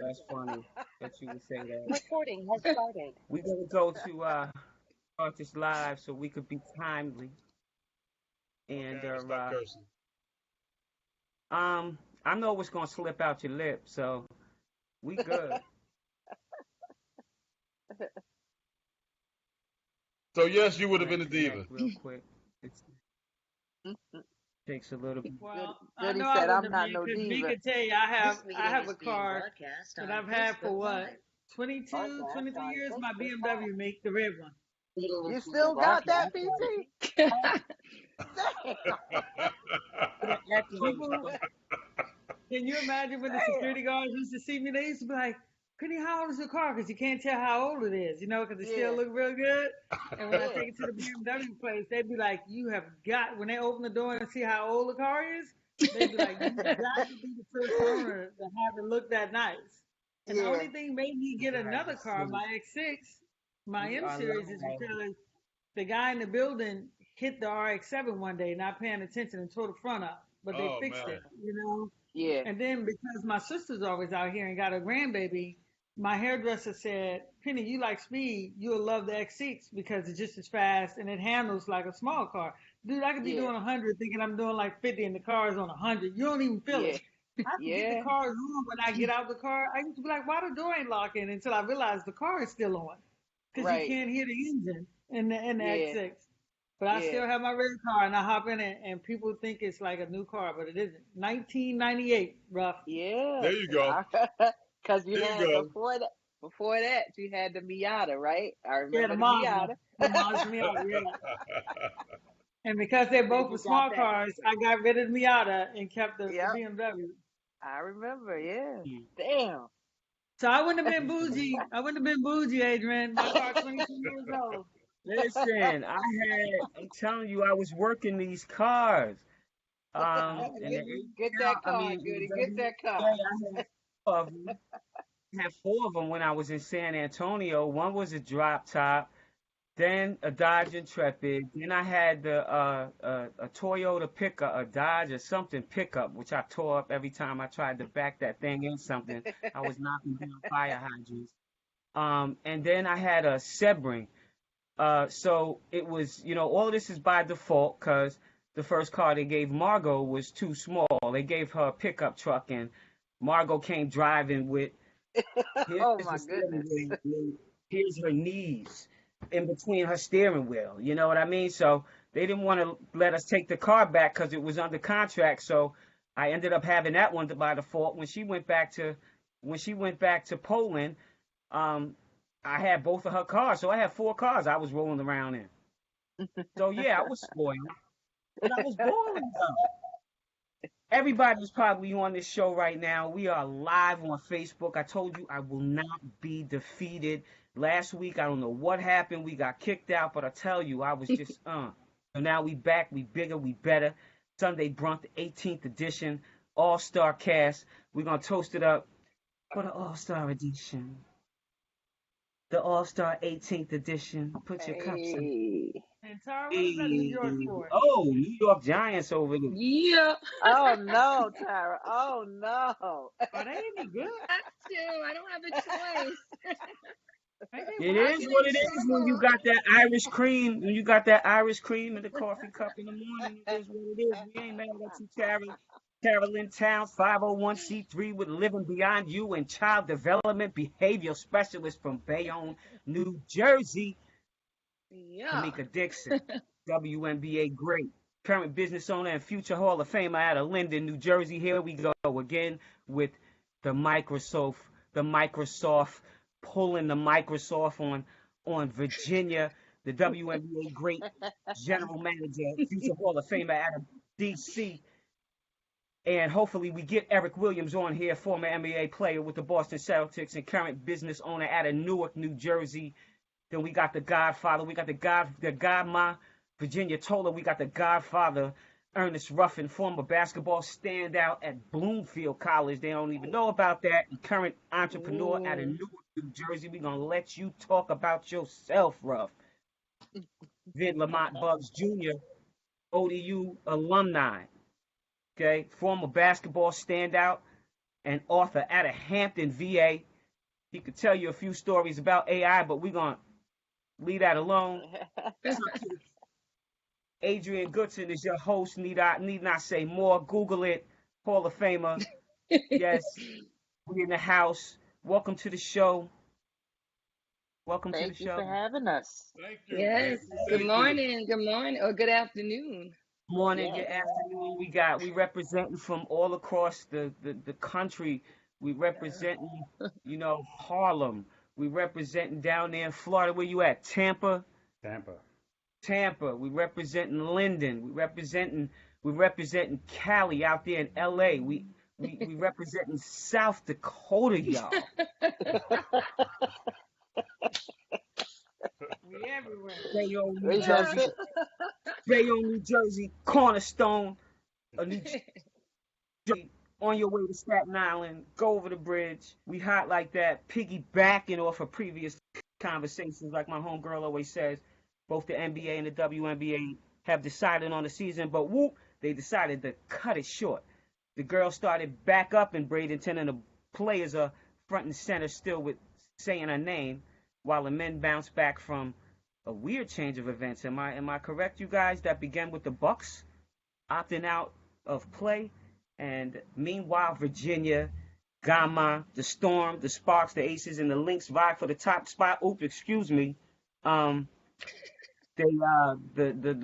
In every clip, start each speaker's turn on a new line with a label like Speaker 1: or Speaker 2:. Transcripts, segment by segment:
Speaker 1: That's funny that you would say that.
Speaker 2: Recording has started.
Speaker 1: We're gonna go to start this live so we could be timely.
Speaker 3: Okay,
Speaker 1: And
Speaker 3: I'm gonna stop cursing.
Speaker 1: I know what's gonna slip out your lips, so we good.
Speaker 3: So yes, you would have been
Speaker 1: Connect,
Speaker 3: a diva.
Speaker 1: connect real quick. It takes a little bit.
Speaker 4: Well, I
Speaker 5: Goody
Speaker 4: know I
Speaker 5: said,
Speaker 4: wouldn't
Speaker 5: I'm
Speaker 4: have
Speaker 5: not
Speaker 4: been
Speaker 5: no
Speaker 4: because me
Speaker 5: diva.
Speaker 4: could tell you
Speaker 2: This
Speaker 4: I
Speaker 2: meeting
Speaker 4: have
Speaker 2: is
Speaker 4: a
Speaker 2: being
Speaker 4: car
Speaker 2: broadcast
Speaker 4: that
Speaker 2: on
Speaker 4: I've had for
Speaker 2: Facebook
Speaker 4: what,
Speaker 2: Live.
Speaker 4: 22,
Speaker 5: Broadcast
Speaker 4: 23
Speaker 5: on
Speaker 4: years. My
Speaker 5: Facebook
Speaker 4: BMW make the red one.
Speaker 2: Meeting
Speaker 5: You
Speaker 2: is being
Speaker 5: still got that,
Speaker 2: broadcast on
Speaker 5: PT?
Speaker 2: Facebook.
Speaker 5: Damn.
Speaker 1: The echo.
Speaker 4: People, can you imagine when the
Speaker 5: Damn.
Speaker 4: security guards used to see me? They used to be like, "Penny, how old is your car?" Because you can't tell how old it is, because it still
Speaker 5: Yeah,
Speaker 4: look real good. And when I
Speaker 5: yeah,
Speaker 4: take it to the BMW place, they'd be like, "You have got." When they open the door and see how old the car is, they'd be like, "You got to be the first owner to have it look that nice." And the
Speaker 5: yeah.
Speaker 4: only thing made me get another car, my X6, my
Speaker 1: You
Speaker 4: M
Speaker 1: are
Speaker 4: series, is
Speaker 1: live.
Speaker 4: because the guy in the building hit the RX-7 one day, not paying attention, and tore the front up. But they
Speaker 3: Oh
Speaker 4: fixed
Speaker 3: man.
Speaker 4: it.
Speaker 5: Yeah.
Speaker 4: And then because my sister's always out here and got a grandbaby, my hairdresser said, "Penny, you like speed. You'll love the X6 because it's just as fast and it handles like a small car." Dude, I could be
Speaker 5: Yeah.
Speaker 4: doing 100 thinking I'm doing like 50 and the car is on 100. You don't even feel
Speaker 5: Yeah.
Speaker 4: it. I forget the
Speaker 5: Yeah.
Speaker 4: car is on when I get out the car. I used to be like, why the door ain't locking until I realized the car is still on because you
Speaker 5: Right.
Speaker 4: can't hear the engine in the
Speaker 5: Yeah.
Speaker 4: X6. But I
Speaker 5: Yeah.
Speaker 4: still have my red car and I hop in it and people think it's like a new car, but it isn't. 1998, rough.
Speaker 5: Yeah.
Speaker 3: There you go.
Speaker 5: Because you
Speaker 3: There you
Speaker 5: had
Speaker 3: go.
Speaker 5: before that you had the Miata, right? I
Speaker 4: Yeah, the
Speaker 5: remember the
Speaker 4: Mazda.
Speaker 5: Miata.
Speaker 4: The Mazda Miata, yeah. And because they
Speaker 5: Then
Speaker 4: both were
Speaker 5: you got
Speaker 4: small
Speaker 5: that.
Speaker 4: cars, I got rid of the Miata and kept the
Speaker 5: Yep.
Speaker 4: BMW.
Speaker 5: I remember. Yeah.
Speaker 1: Hmm.
Speaker 5: Damn.
Speaker 4: So I wouldn't have been bougie. I wouldn't have been bougie, Adrian. My car 22 years old.
Speaker 1: Listen, I'm telling you, I was working these cars. In the
Speaker 5: Get
Speaker 1: ATL,
Speaker 5: that car,
Speaker 1: in the
Speaker 5: Goody. Get that
Speaker 1: WNBA,
Speaker 5: car.
Speaker 1: I had four of them when I was in San Antonio. One was a drop top, then a Dodge Intrepid, then I had a Toyota pickup, a Dodge or something pickup, which I tore up every time I tried to back that thing in something. I was knocking down fire hydrants. And then I had a Sebring. So it was, all of this is by default because the first car they gave Margot was too small. They gave her a pickup truck, and Margot came driving with, here's
Speaker 5: Oh
Speaker 1: the
Speaker 5: my
Speaker 1: steering
Speaker 5: goodness.
Speaker 1: wheel, and here's her knees in between her steering wheel. You know what I mean? So they didn't want to let us take the car back because it was under contract. So I ended up having that one by default. When she went back to Poland, um, I had both of her cars, so I had four cars I was rolling around in. So yeah, I was spoiled, but I was balling though. Everybody's probably on this show right now. We are live on Facebook. I told you I will not be defeated. Last week, I don't know what happened. We got kicked out, but I tell you, I was just. So now we back. We bigger. We better. Sunday Brunk, the 18th edition, All Star Cast. We're gonna toast it up for the All Star edition. The All Star 18th edition. Put your cups in.
Speaker 5: Hey.
Speaker 4: And Tara, what is that New York
Speaker 1: Hey.
Speaker 4: for?
Speaker 1: Oh, New York Giants over there.
Speaker 6: Yeah.
Speaker 5: Oh no, Tyra. Oh no.
Speaker 4: Are they any good?
Speaker 6: Have to. I don't have a choice.
Speaker 4: Ain't they
Speaker 1: It
Speaker 6: I
Speaker 4: winning?
Speaker 1: is
Speaker 6: get
Speaker 1: what
Speaker 6: in
Speaker 1: it is when you
Speaker 6: trouble.
Speaker 1: got that Irish cream. When you got that Irish cream in the coffee cup in the morning, it is what it is. We ain't mad at you, Carolyn. Carolyn Towns, 501c3 with Living Beyond You and Child Development Behavioral Specialist from Bayonne, New Jersey.
Speaker 6: Yeah.
Speaker 1: Tamika Dixon, WNBA great, current business owner and future Hall of Famer out of Linden, New Jersey. Here we go again with the Microsoft pulling the Microsoft on Virginia, the WNBA great general manager, future Hall of Famer out of DC. And hopefully we get Eric Williams on here, former NBA player with the Boston Celtics and current business owner out of Newark, New Jersey. Then we got the Godfather. We got the Godma, Virginia Tola. We got the Godfather, Ernest Ruffin, former basketball standout at Bloomfield College. They don't even know about that. And current entrepreneur out of
Speaker 5: Ooh.
Speaker 1: Newark, New Jersey. We're going to let you talk about yourself, Ruff. Vid Lamont Bugs Jr., ODU alumni. Okay, former basketball standout and author out of Hampton, VA. He could tell you a few stories about AI, but we're going to leave that alone. Adrian Goodson is your host. Need not say more. Google it. Hall of Famer. Yes, we in the house. Welcome to the show. Welcome to the
Speaker 5: Thank you
Speaker 1: show.
Speaker 5: for having us.
Speaker 3: Thank you.
Speaker 6: Yes.
Speaker 3: Thank
Speaker 6: Good
Speaker 3: you.
Speaker 6: morning. Good morning. Or good afternoon.
Speaker 1: Morning,
Speaker 5: Yes.
Speaker 1: good afternoon. We representing from all across the country. We representing, Harlem. We representing down there in Florida. Where you at? Tampa. We representing Linden. We representing Cali out there in LA. We representing South Dakota, y'all.
Speaker 4: We everywhere.
Speaker 1: Bayonne, New
Speaker 5: Wait, that's
Speaker 1: Jersey.
Speaker 5: it.
Speaker 1: Bayonne, New Jersey. Cornerstone. New Jersey. On your way to Staten Island. Go over the bridge. We hot like that. Piggybacking off of previous conversations, like my homegirl always says. Both the NBA and the WNBA have decided on the season, but whoop, they decided to cut it short. The girls started back up in Bradenton, and the players are front and center still with saying her name, while the men bounce back from a weird change of events. Am I correct, you guys? That began with the Bucks opting out of play, and meanwhile, Virginia, Gamma, the Storm, the Sparks, the Aces, and the Lynx vie for the top spot. Oops, excuse me. The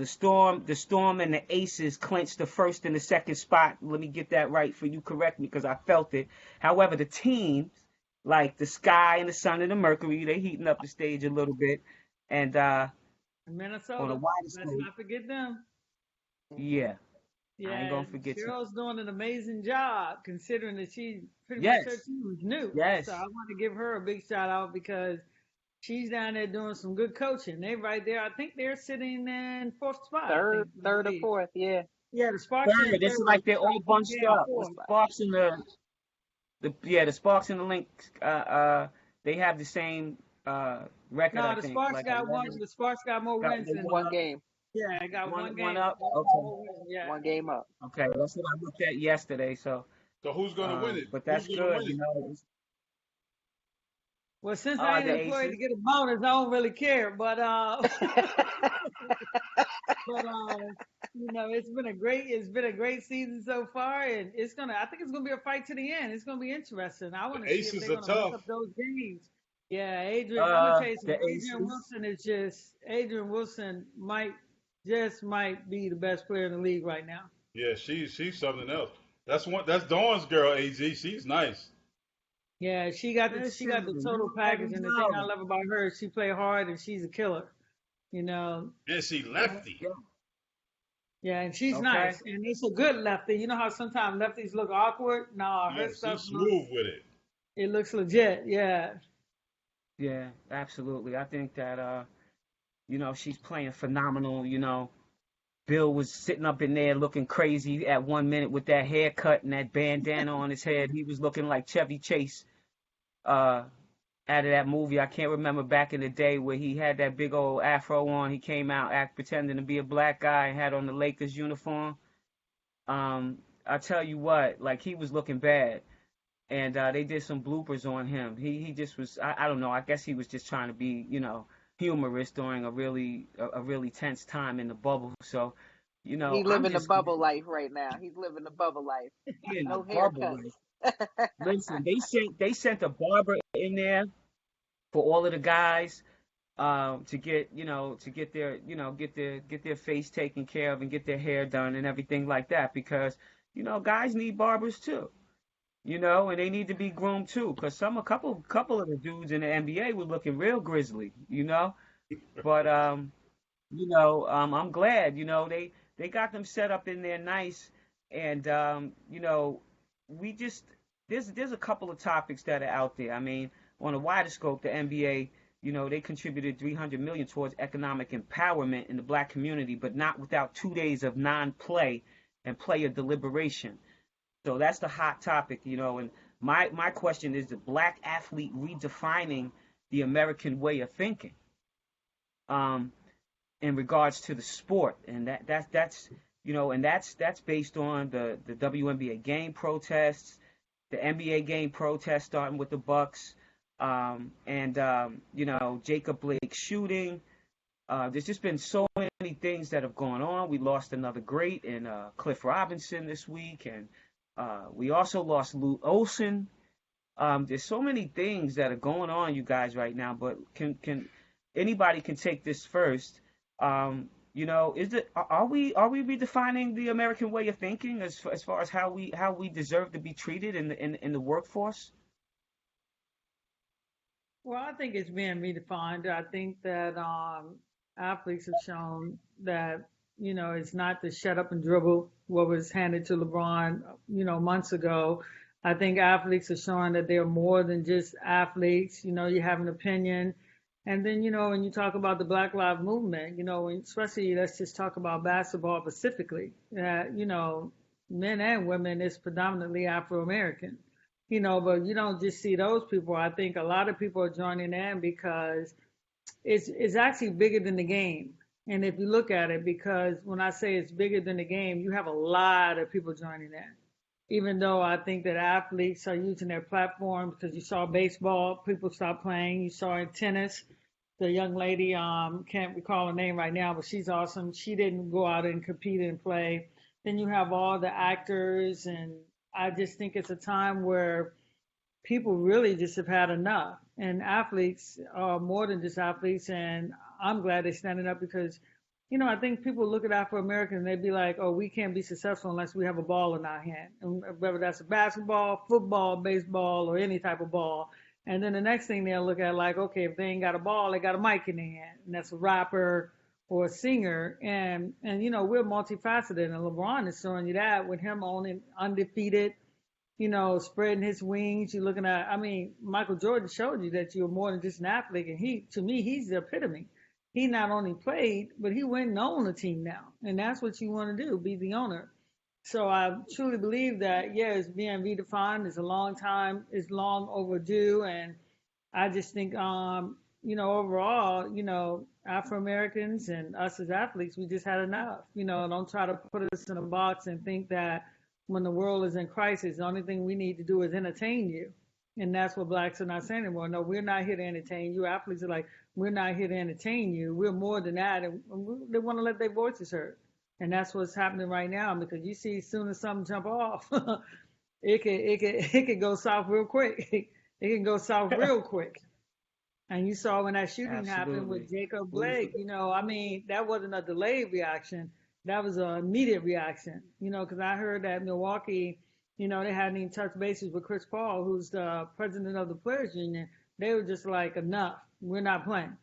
Speaker 1: Storm and the Aces clinched the first and the second spot. Let me get that right for you. Correct me because I felt it. However, the teams like the Sky and the Sun and the Mercury, they heating up the stage a little bit. And
Speaker 4: Minnesota.
Speaker 1: on a wider
Speaker 4: Let's
Speaker 1: scope,
Speaker 4: not forget them.
Speaker 1: yeah,
Speaker 4: Yeah,
Speaker 1: I ain't gonna forget you.
Speaker 4: Cheryl's doing an amazing job considering that she pretty
Speaker 1: Yes.
Speaker 4: much her team was new.
Speaker 1: Yes.
Speaker 4: So I want to give her a big shout out because she's down there doing some good coaching. They right there. I think they're sitting in fourth spot.
Speaker 5: Third or fourth, yeah.
Speaker 4: Yeah, the Sparks.
Speaker 1: Third, it's like they're all bunched
Speaker 4: Yeah,
Speaker 1: up.
Speaker 4: fourth.
Speaker 1: The Sparks and the Sparks and the Lynx, they have the same record.
Speaker 4: No,
Speaker 1: I
Speaker 4: the
Speaker 1: think.
Speaker 4: Sparks
Speaker 1: like
Speaker 4: got
Speaker 1: 11.
Speaker 4: one. The Sparks got more wins than
Speaker 5: One game.
Speaker 4: Yeah, I got one game.
Speaker 1: One up.
Speaker 4: More
Speaker 1: Okay.
Speaker 4: wins, yeah.
Speaker 5: One game up.
Speaker 1: Okay, that's what I looked at yesterday. So
Speaker 3: who's gonna win it?
Speaker 1: But that's
Speaker 3: Who's gonna
Speaker 1: good,
Speaker 3: win it?
Speaker 1: you know.
Speaker 4: Well, since I ain't
Speaker 1: the
Speaker 4: employed
Speaker 1: Aces.
Speaker 4: to get a bonus, I don't really care. But it's been a great season so far, and I think it's gonna be a fight to the end. It's gonna be interesting. I want to see if
Speaker 3: Aces
Speaker 4: they're
Speaker 3: are
Speaker 4: gonna make
Speaker 3: tough.
Speaker 4: up those games. Yeah, Adrian, I'm gonna tell you something.
Speaker 1: Aces.
Speaker 4: Adrian Wilson might be the best player in the league right now.
Speaker 3: Yeah, she's something else. That's Dawn's girl, AG. She's nice.
Speaker 4: Yeah, she got the total package, and the thing I love about her is she play hard and she's a killer. You know.
Speaker 3: And she lefty.
Speaker 4: Yeah, and she's
Speaker 1: Okay.
Speaker 4: nice, and it's a good lefty. You know how sometimes lefties look awkward? No, her
Speaker 3: She's
Speaker 4: stuff
Speaker 3: smooth with it.
Speaker 4: it looks legit. Yeah.
Speaker 1: Yeah, absolutely. I think that she's playing phenomenal. Bill was sitting up in there looking crazy at 1 minute with that haircut and that bandana on his head. He was looking like Chevy Chase out of that movie. I can't remember back in the day where he had that big old afro on. He came out pretending to be a black guy and had on the Lakers uniform. I tell you what, like he was looking bad. And they did some bloopers on him. He just was, I don't know, I guess he was just trying to be, humorous during a really tense time in the bubble. So,
Speaker 5: He's living the bubble life right now. He's living the bubble life. No haircuts.
Speaker 1: Listen, they sent a barber in there for all of the guys to get their face taken care of and get their hair done and everything like that, because guys need barbers too. And they need to be groomed too, because a couple of the dudes in the NBA were looking real grizzly, But I'm glad, they got them set up in there nice, and there's a couple of topics that are out there. I mean, on a wider scope, the NBA, they contributed $300 million towards economic empowerment in the black community, but not without 2 days of non-play and player deliberation. So that's the hot topic, and my question is the black athlete redefining the American way of thinking in regards to the sport. And that's based on the WNBA game protests. the NBA game protest starting with the Bucks, and Jacob Blake shooting. There's just been so many things that have gone on. We lost another great in Cliff Robinson this week, and we also lost Lou Olson. There's so many things that are going on, you guys, right now. But can anybody can take this first? Are we redefining the American way of thinking as far as how we deserve to be treated in the workforce?
Speaker 4: Well, I think it's being redefined. I think that athletes have shown that it's not to shut up and dribble what was handed to LeBron months ago. I think athletes are showing that they're more than just athletes. You have an opinion. And then, when you talk about the Black Lives Movement, especially let's just talk about basketball specifically, men and women is predominantly Afro-American, but you don't just see those people. I think a lot of people are joining in because it's actually bigger than the game. And if you look at it, because when I say it's bigger than the game, you have a lot of people joining in. Even though I think that athletes are using their platform, because you saw baseball, people stopped playing. You saw in tennis, the young lady, can't recall her name right now, but she's awesome. She didn't go out and compete and play. Then you have all the actors, and I just think it's a time where people really just have had enough. And athletes are more than just athletes, and I'm glad they're standing up because I think people look at Afro-Americans and they'd be like, oh, we can't be successful unless we have a ball in our hand. And whether that's a basketball, football, baseball, or any type of ball. And then the next thing they'll look at like, okay, if they ain't got a ball, they got a mic in their hand. And that's a rapper or a singer. And we're multifaceted. And LeBron is showing you that with him owning undefeated, spreading his wings. You're looking at, Michael Jordan showed you that you're more than just an athlete. And to me, he's the epitome. He not only played, but he went and owned the team now. And that's what you want to do, be the owner. So I truly believe that, it's being redefined. It's a long time. It's long overdue. And I just think, overall, Afro-Americans and us as athletes, we just had enough. Don't try to put us in a box and think that when the world is in crisis, the only thing we need to do is entertain you. And that's what blacks are not saying anymore. No, we're not here to entertain you. Athletes are like, we're not here to entertain you. We're more than that. And they want to let their voices heard. And that's what's happening right now, because you see, as soon as something jump off, it could go south real quick. It can go south real quick. And you saw when that shooting happened with Jacob Blake, that wasn't a delayed reaction. That was an immediate reaction, because I heard that Milwaukee, they hadn't even touched bases with Chris Paul, who's the president of the Players Union. They were just like, enough. We're not playing.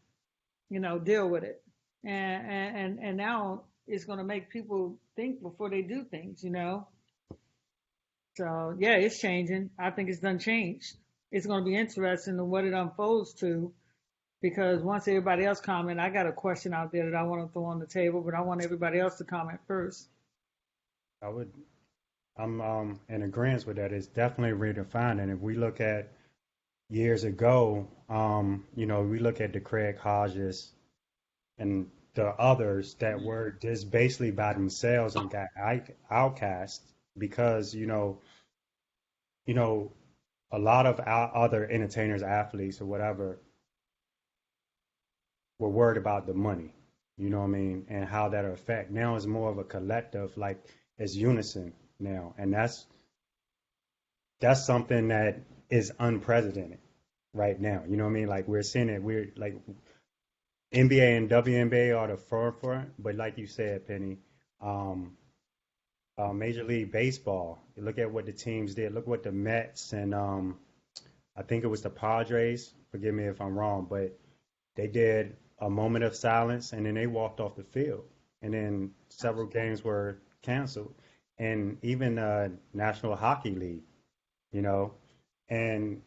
Speaker 4: Deal with it. And now it's going to make people think before they do things, So, it's changing. I think it's done changed. It's going to be interesting in what it unfolds to, because once everybody else comment, I got a question out there that I want to throw on the table, but I want everybody else to comment first.
Speaker 7: I'm in agreement with that. It's definitely redefined. And if we look at years ago, we look at the Craig Hodges and the others that were just basically by themselves and got outcast because, a lot of our other entertainers, athletes or whatever, were worried about the money, and how that affect. Now it's more of a collective, like it's unison now. And that's something that is unprecedented right now. Like we're seeing it. We're like NBA and WNBA are the forefront, but like you said, Penny, Major League Baseball, you look at what the teams did. Look what the Mets and I think it was the Padres, forgive me if I'm wrong, but they did a moment of silence and then they walked off the field. And then several games were canceled. And even National Hockey League, and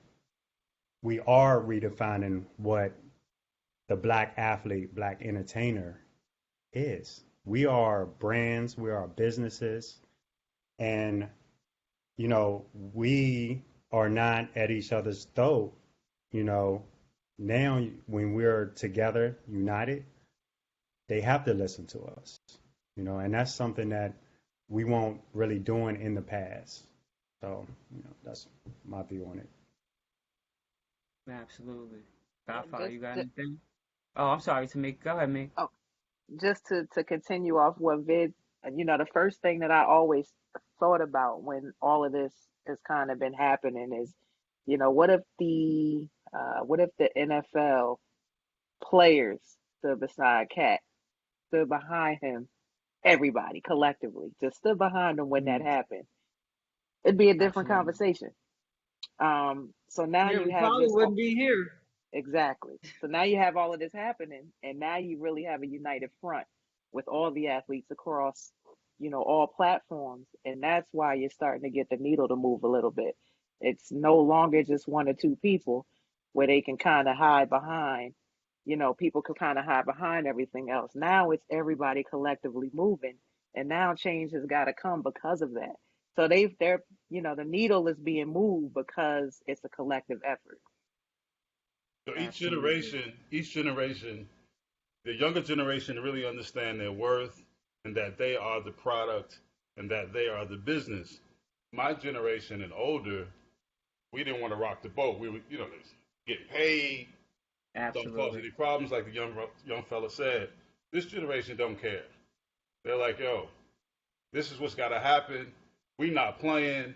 Speaker 7: we are redefining what the black athlete, black entertainer is. We are brands, we are businesses, and, we are not at each other's throat, Now, when we're together, united, they have to listen to us, and that's something that we weren't really doing in the past. So, that's my view on it.
Speaker 1: Absolutely. Godfather,
Speaker 5: Just,
Speaker 1: you got
Speaker 5: just
Speaker 1: anything? Oh, I'm sorry, to make. Go ahead, me.
Speaker 5: oh, just to continue off what Vid, the first thing that I always thought about when all of this has kind of been happening is, what if the NFL players stood beside Cat, stood behind him, everybody collectively just stood behind him when that
Speaker 1: Mm,
Speaker 5: happened? It'd be a different
Speaker 1: absolutely.
Speaker 5: conversation. So now
Speaker 4: Yeah,
Speaker 5: you
Speaker 4: we
Speaker 5: have
Speaker 4: probably
Speaker 5: this.
Speaker 4: wouldn't be here.
Speaker 5: Exactly. So now you have all of this happening, and now you really have a united front with all the athletes across, all platforms, and that's why you're starting to get the needle to move a little bit. It's no longer just one or two people where they can kind of hide behind, people can kind of hide behind everything else. Now it's everybody collectively moving, and now change has got to come because of that. So the needle is being moved because it's a collective effort.
Speaker 3: So
Speaker 1: Absolutely.
Speaker 3: each generation, the younger generation really understand their worth and that they are the product and that they are the business. My generation and older, we didn't want to rock the boat. We would, get paid, don't cause
Speaker 1: Absolutely.
Speaker 3: any problems, like the young fella said. This generation don't care. They're like, yo, this is what's got to happen. We not playing.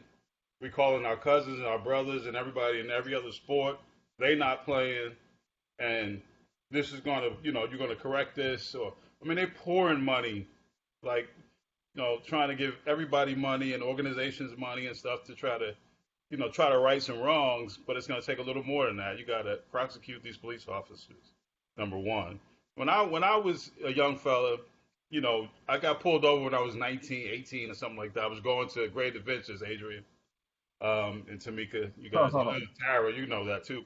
Speaker 3: We calling our cousins and our brothers and everybody in every other sport. They not playing, and this is gonna, you're gonna correct this. Or I mean, they're pouring money, like, trying to give everybody money and organizations money and stuff to try to right some wrongs. But it's gonna take a little more than that. You gotta prosecute these police officers. Number one. When I was a young fella, I got pulled over when I was 19, 18, or something like that. I was going to Great Adventures, Adrian, and Tamika, you guys,
Speaker 1: Oh,
Speaker 3: Tara, you know that too.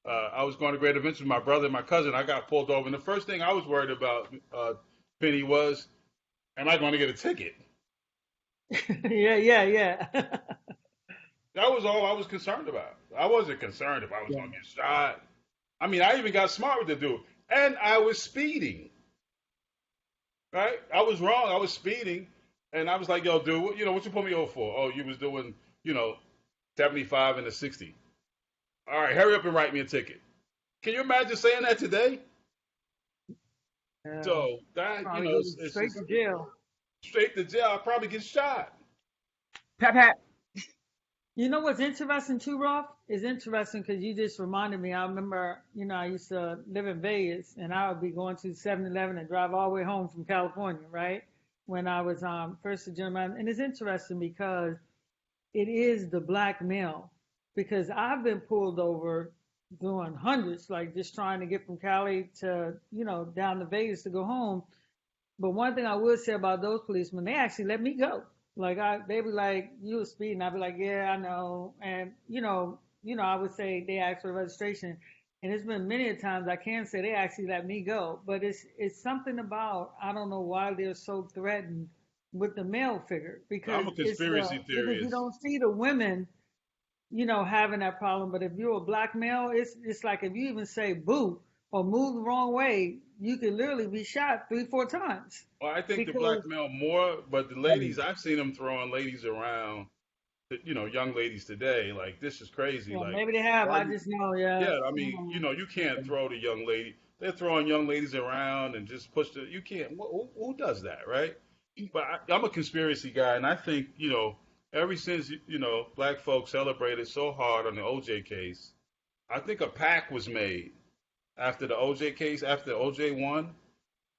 Speaker 3: I was going to Great Adventures with my brother and my cousin. I got pulled over, and the first thing I was worried about, Penny, was, am I going to get a ticket?
Speaker 4: Yeah, yeah, yeah.
Speaker 3: That was all I was concerned about. I wasn't concerned if I was
Speaker 1: yeah.
Speaker 3: going to get shot. I mean, I even got smart with the dude, and I was speeding. Right? I was wrong. I was speeding, and I was like, "Yo, dude, what you put me over for? Oh, you was doing, you know, 75 and a 60. All right, hurry up and write me a ticket." Can you imagine saying that today?
Speaker 4: Yeah.
Speaker 3: So that,
Speaker 4: Probably go
Speaker 3: it's
Speaker 4: straight
Speaker 3: just
Speaker 4: to jail.
Speaker 3: straight to jail. I'll probably get shot.
Speaker 1: Pat, Pat.
Speaker 4: You know what's interesting too, Rolf? It's interesting because you just reminded me. I remember, I used to live in Vegas, and I would be going to 7-Eleven and drive all the way home from California, right? When I was first a gentleman, and it's interesting because it is the black male. Because I've been pulled over doing hundreds, like just trying to get from Cali to, down to Vegas to go home. But one thing I would say about those policemen, they actually let me go. Like they be like, "You were speeding." I'd be like, "Yeah, I know." And I would say they asked for registration, and it's been many a times I can say they actually let me go. But it's something about, I don't know why they're so threatened with the male figure,
Speaker 3: I'm
Speaker 4: because
Speaker 3: a conspiracy
Speaker 4: because you
Speaker 3: theorist.
Speaker 4: don't see the women, having that problem. But if you're a black male, it's like if you even say boo or move the wrong way, you could literally be shot 3-4 times
Speaker 3: Well, I think the black
Speaker 4: because
Speaker 3: male more, but the ladies, I've seen them throwing ladies around, young ladies today. Like, this is crazy.
Speaker 4: yeah,
Speaker 3: Like,
Speaker 4: maybe they have.
Speaker 3: why
Speaker 4: I
Speaker 3: you?
Speaker 4: just know, yeah.
Speaker 3: Yeah, I mean, you can't throw the young lady. They're throwing young ladies around and just push the. You can't. Who does that, right? But I'm a conspiracy guy, and I think ever since black folks celebrated so hard on the OJ case, I think a pact was made after the OJ case, after OJ won.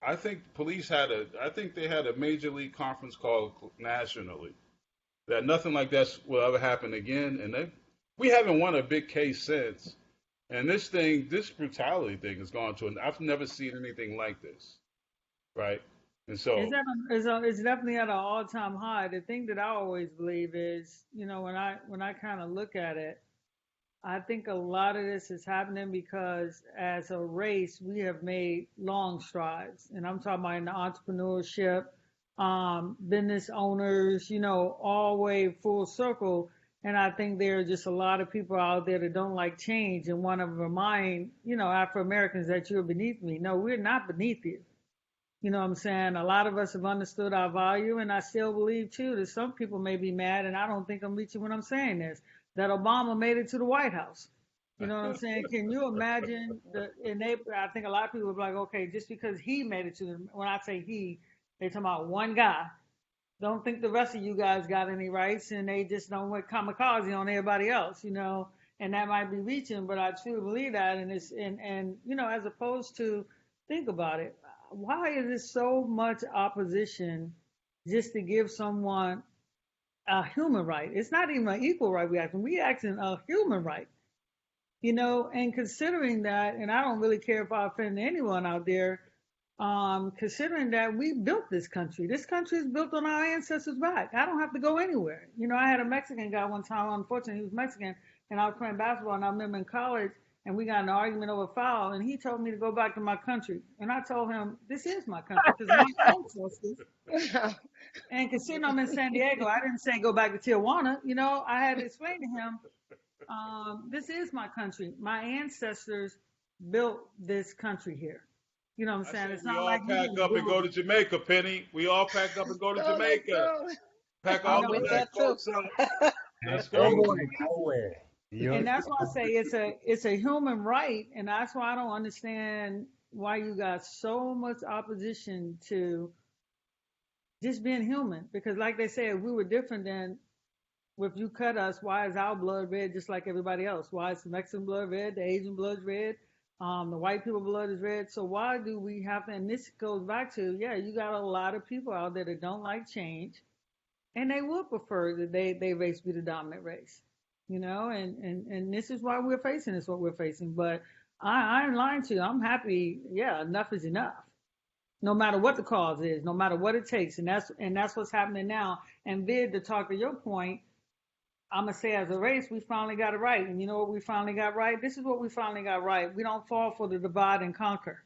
Speaker 3: I think I think they had a major league conference call nationally that nothing like that will ever happen again, and we haven't won a big case since. And this brutality thing has gone to, and I've never seen anything like this, right? And
Speaker 4: It's
Speaker 3: so,
Speaker 4: at it's definitely at an all-time high. The thing that I always believe is, when I kind of look at it, I think a lot of this is happening because as a race, we have made long strides. And I'm talking about in the entrepreneurship, business owners, all the way full circle. And I think there are just a lot of people out there that don't like change and want to remind, Afro Americans that you're beneath me. No, we're not beneath you. You know what I'm saying? A lot of us have understood our value, and I still believe too that some people may be mad, and I don't think I'm reaching what I'm saying is that Obama made it to the White House. You know what I'm saying? Can you imagine I think a lot of people are like, okay, just because he made it to when I say he, they talking about one guy. Don't think the rest of you guys got any rights, and they just don't went kamikaze on everybody else, and that might be reaching, but I truly believe that, and as opposed to think about it, why is there so much opposition just to give someone a human right? It's not even an equal right we asking a human right, and considering that, and I don't really care if I offend anyone out there, considering that we built this country. This country is built on our ancestors' back. I don't have to go anywhere. I had a Mexican guy one time, unfortunately, he was Mexican, and I was playing basketball, and I remember in college, and we got in an argument over foul, and he told me to go back to my country. And I told him, this is my country, because my ancestors, and considering I'm in San Diego, I didn't say go back to Tijuana. I had to explain to him, this is my country. My ancestors built this country here. You know what I'm saying? It's not like
Speaker 3: we all pack up and go to Jamaica, Penny. We all pack up and go to Jamaica. Pack all the black folks up. Let's go.
Speaker 4: And that's why I say it's a human right, and that's why I don't understand why you got so much opposition to just being human. Because like they said, we were different than if you cut us, why is our blood red just like everybody else? Why is the Mexican blood red? The Asian blood red? The white people blood is red. So why do we have to, and this goes back to, you got a lot of people out there that don't like change, and they would prefer that they race be the dominant race, and this is why we're facing this, what we're facing. But I ain't lying to you. I'm happy. Yeah, enough is enough. No matter what the cause is, no matter what it takes. And that's what's happening now. And Vid, to talk to your point, I'm going to say as a race, we finally got it right. And you know what we finally got right? This is what we finally got right. We don't fall for the divide and conquer.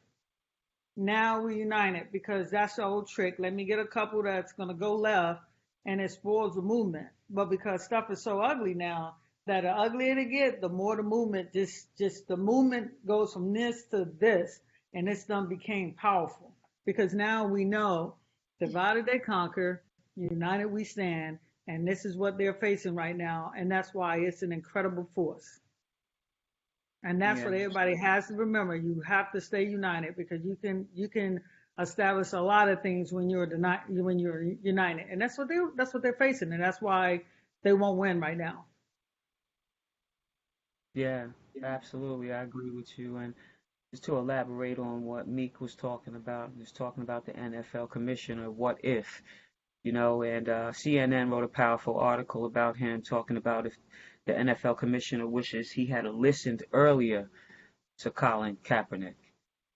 Speaker 4: Now we're united, because that's the old trick. Let me get a couple that's going to go left, and it spoils the movement. But because stuff is so ugly now, that the uglier it get, the more the movement, just the movement goes from this to this, and this done became powerful. Because now we know, divided they conquer, united we stand. And this is what they're facing right now. And that's why it's an incredible force. And that's what everybody has to remember. You have to stay united, because you can establish a lot of things when you're united. And that's what they're facing. And that's why they won't win right now.
Speaker 1: Yeah, absolutely. I agree with you. And just to elaborate on what Meek was talking about, he was talking about the NFL commissioner, what if? And CNN wrote a powerful article about him, talking about if the NFL commissioner wishes he had listened earlier to Colin Kaepernick,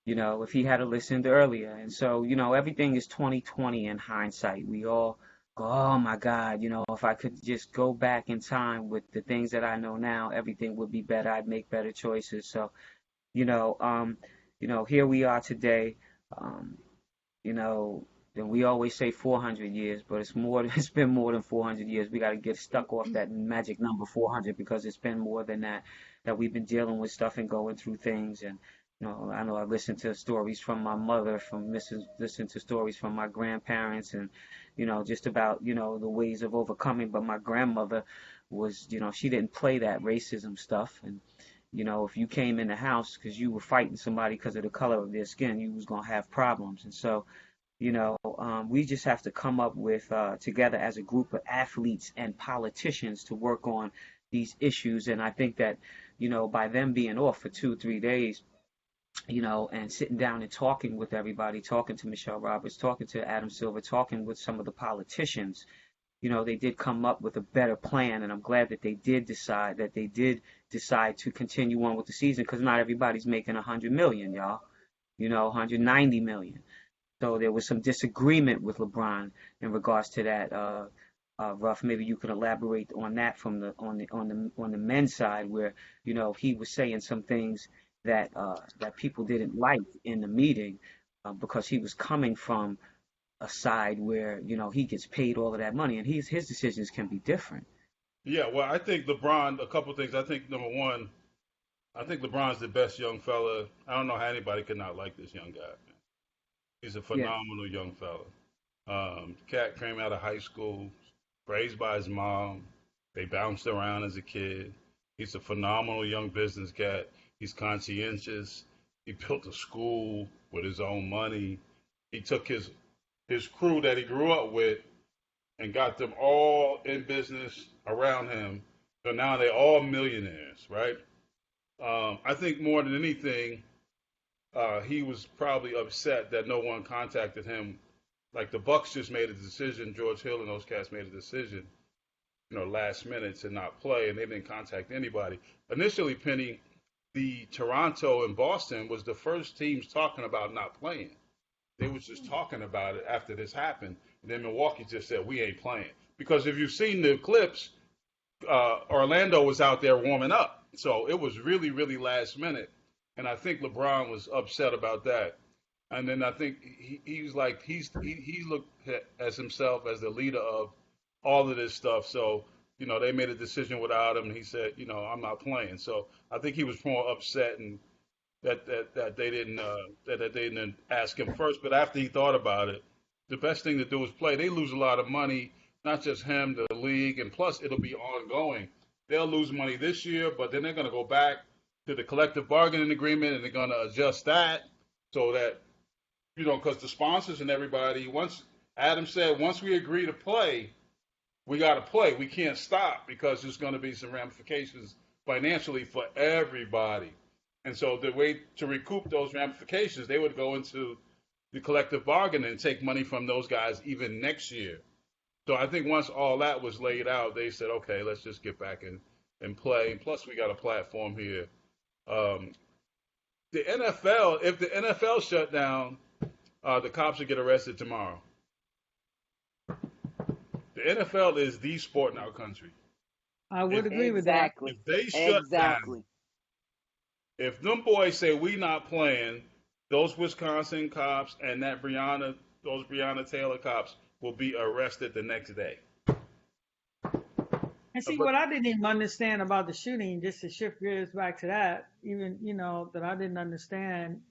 Speaker 1: if he had listened earlier. And so, everything is 2020 in hindsight. We all go, oh my God, if I could just go back in time with the things that I know now, everything would be better. I'd make better choices. So, here we are today, then we always say 400 years, but it's been more than 400 years. We got to get stuck off that magic number 400, because it's been more than that we've been dealing with stuff and going through things. And, I know I've listened to stories from my mother, listened to stories from my grandparents, and, just about, the ways of overcoming. But my grandmother was, she didn't play that racism stuff. And, if you came in the house because you were fighting somebody because of the color of their skin, you was going to have problems. And so, we just have to come up with together as a group of athletes and politicians to work on these issues. And I think that, by them being off for 2-3 days, and sitting down and talking with everybody, talking to Michelle Roberts, talking to Adam Silver, talking with some of the politicians, they did come up with a better plan. And I'm glad that they did decide to continue on with the season, because not everybody's making 100 million, y'all, 190 million. So there was some disagreement with LeBron in regards to that. Ruff, maybe you could elaborate on that on the men's side, where he was saying some things that people didn't like in the meeting, because he was coming from a side where he gets paid all of that money, and his decisions can be different.
Speaker 3: Yeah, well, I think LeBron. A couple things. I think number one, I think LeBron's the best young fella. I don't know how anybody could not like this young guy. He's a
Speaker 4: Yes.
Speaker 3: phenomenal young fella. Cat came out of high school, raised by his mom. They bounced around as a kid. He's a phenomenal young business cat. He's conscientious. He built a school with his own money. He took his crew that he grew up with and got them all in business around him. So now they're all millionaires, right? I think more than anything, he was probably upset that no one contacted him. Like the Bucks just made a decision. George Hill and those cats made a decision, last minute to not play, and they didn't contact anybody. Initially, Penny, the Toronto and Boston was the first teams talking about not playing. They was just talking about it after this happened, and then Milwaukee just said we ain't playing because if you've seen the clips, Orlando was out there warming up, so it was really really last minute, and I think LeBron was upset about that. And then I think he was like he looked as himself as the leader of all of this stuff. So they made a decision without him. And he said, I'm not playing. So I think he was more upset and that they didn't that they didn't ask him first. But after he thought about it, the best thing to do is play. They lose a lot of money, not just him, the league, and plus it'll be ongoing. They'll lose money this year, but then they're going to go back to the collective bargaining agreement and they're going to adjust that so that because the sponsors and everybody, once Adam said, once we agree to play, we got to play. We can't stop because there's going to be some ramifications financially for everybody. And so the way to recoup those ramifications, they would go into the collective bargaining and take money from those guys even next year. So I think once all that was laid out, they said, okay, let's just get back and play. And plus, we got a platform here. The NFL, if the NFL shut down, the cops would get arrested tomorrow. The NFL is the sport in our country.
Speaker 4: I would agree with that.
Speaker 5: Exactly.
Speaker 3: If they shut
Speaker 5: Exactly.
Speaker 3: down, if them boys say we not playing, those Wisconsin cops and those Breonna Taylor cops will be arrested the next day.
Speaker 4: And see, what I didn't even understand about the shooting, just to shift gears back to that, even, that I didn't understand.